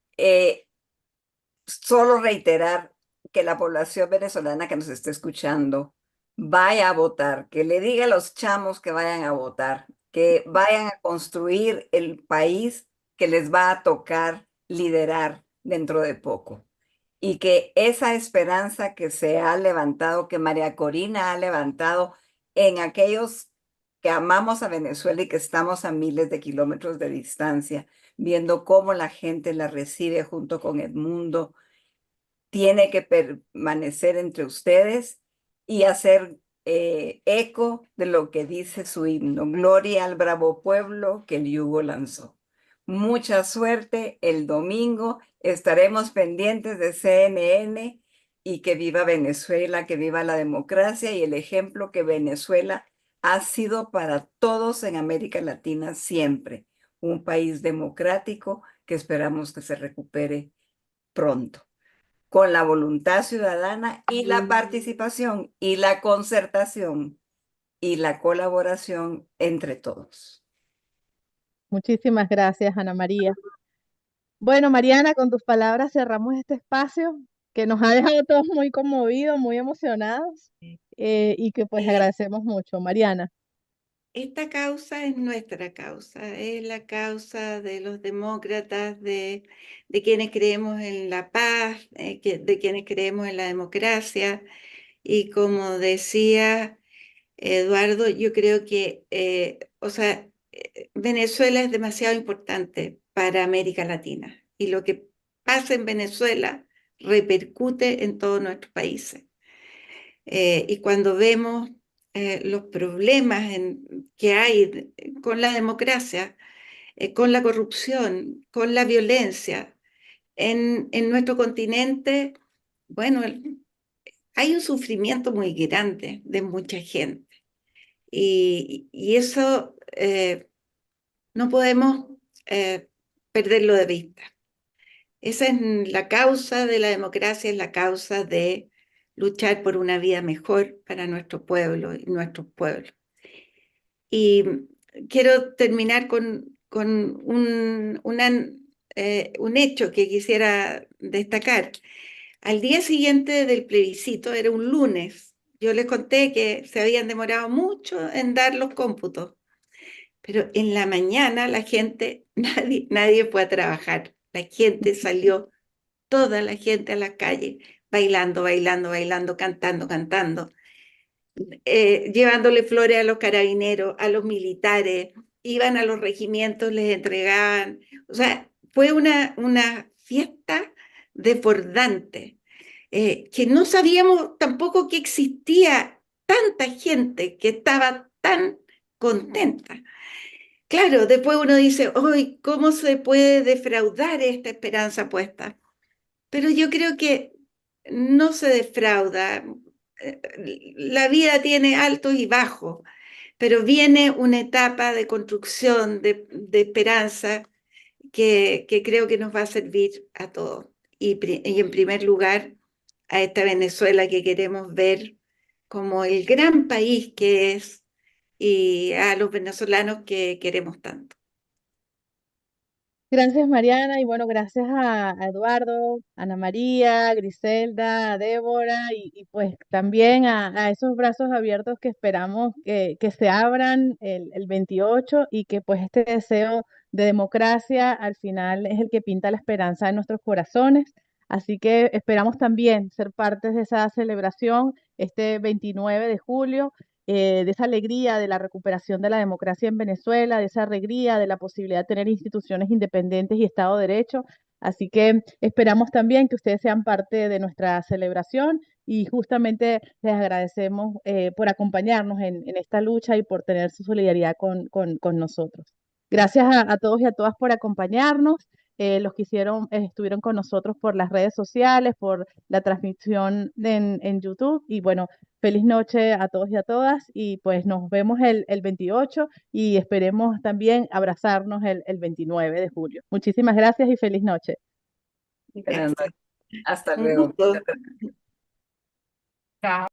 solo reiterar que la población venezolana que nos esté escuchando vaya a votar, que le diga a los chamos que vayan a votar, que vayan a construir el país que les va a tocar liderar dentro de poco. Y que esa esperanza que se ha levantado, que María Corina ha levantado en aquellos que amamos a Venezuela y que estamos a miles de kilómetros de distancia, viendo cómo la gente la recibe junto con Edmundo, tiene que permanecer entre ustedes y hacer eco de lo que dice su himno. Gloria al bravo pueblo que el yugo lanzó. Mucha suerte el domingo. Estaremos pendientes de CNN y que viva Venezuela, que viva la democracia y el ejemplo que Venezuela ha sido para todos en América Latina siempre. Un país democrático que esperamos que se recupere pronto, con la voluntad ciudadana y la participación y la concertación y la colaboración entre todos. Muchísimas gracias, Ana María. Bueno, Mariana, con tus palabras cerramos este espacio que nos ha dejado todos muy conmovidos, muy emocionados y que pues agradecemos mucho. Mariana. esta causa es nuestra causa, es la causa de los demócratas, de quienes creemos en la paz, de quienes creemos en la democracia. Y como decía Eduardo, yo creo que, Venezuela es demasiado importante para América Latina y lo que pasa en Venezuela repercute en todos nuestros países. Y cuando vemos los problemas que hay con la democracia, con la corrupción, con la violencia en nuestro continente, bueno, hay un sufrimiento muy grande de mucha gente. Y eso no podemos perderlo de vista. Esa es la causa de la democracia, es la causa de luchar por una vida mejor para nuestro pueblo y nuestros pueblos. Y quiero terminar con un hecho que quisiera destacar. Al día siguiente del plebiscito, era un lunes, yo les conté que se habían demorado mucho en dar los cómputos, pero en la mañana la gente, nadie fue a trabajar, la gente salió, toda la gente a la calle, bailando, bailando, bailando, cantando, cantando, llevándole flores a los carabineros, a los militares, iban a los regimientos, les entregaban, o sea, fue una fiesta desbordante, que no sabíamos tampoco que existía tanta gente que estaba tan contenta. Claro, después uno dice, ¡ay, cómo se puede defraudar esta esperanza puesta! Pero yo creo que no se defrauda. La vida tiene altos y bajos, pero viene una etapa de construcción, de esperanza, que creo que nos va a servir a todos. Y en primer lugar, a esta Venezuela que queremos ver como el gran país que es y a los venezolanos que queremos tanto. Gracias, Mariana, y bueno, gracias a Eduardo, Ana María, Griselda, a Débora, y pues también a esos brazos abiertos que esperamos que se abran el 28 y que pues este deseo de democracia al final es el que pinta la esperanza en nuestros corazones. Así que esperamos también ser partes de esa celebración este 29 de julio, de esa alegría de la recuperación de la democracia en Venezuela, de esa alegría de la posibilidad de tener instituciones independientes y Estado de Derecho. Así que esperamos también que ustedes sean parte de nuestra celebración y justamente les agradecemos por acompañarnos en esta lucha y por tener su solidaridad con nosotros. Gracias a todos y a todas por acompañarnos. Los que estuvieron con nosotros por las redes sociales, por la transmisión en YouTube. Y bueno, feliz noche a todos y a todas y pues nos vemos el 28 y esperemos también abrazarnos el 29 de julio. Muchísimas gracias y feliz noche. Buenas Gracias. noches. Hasta Un luego. gusto. Chao.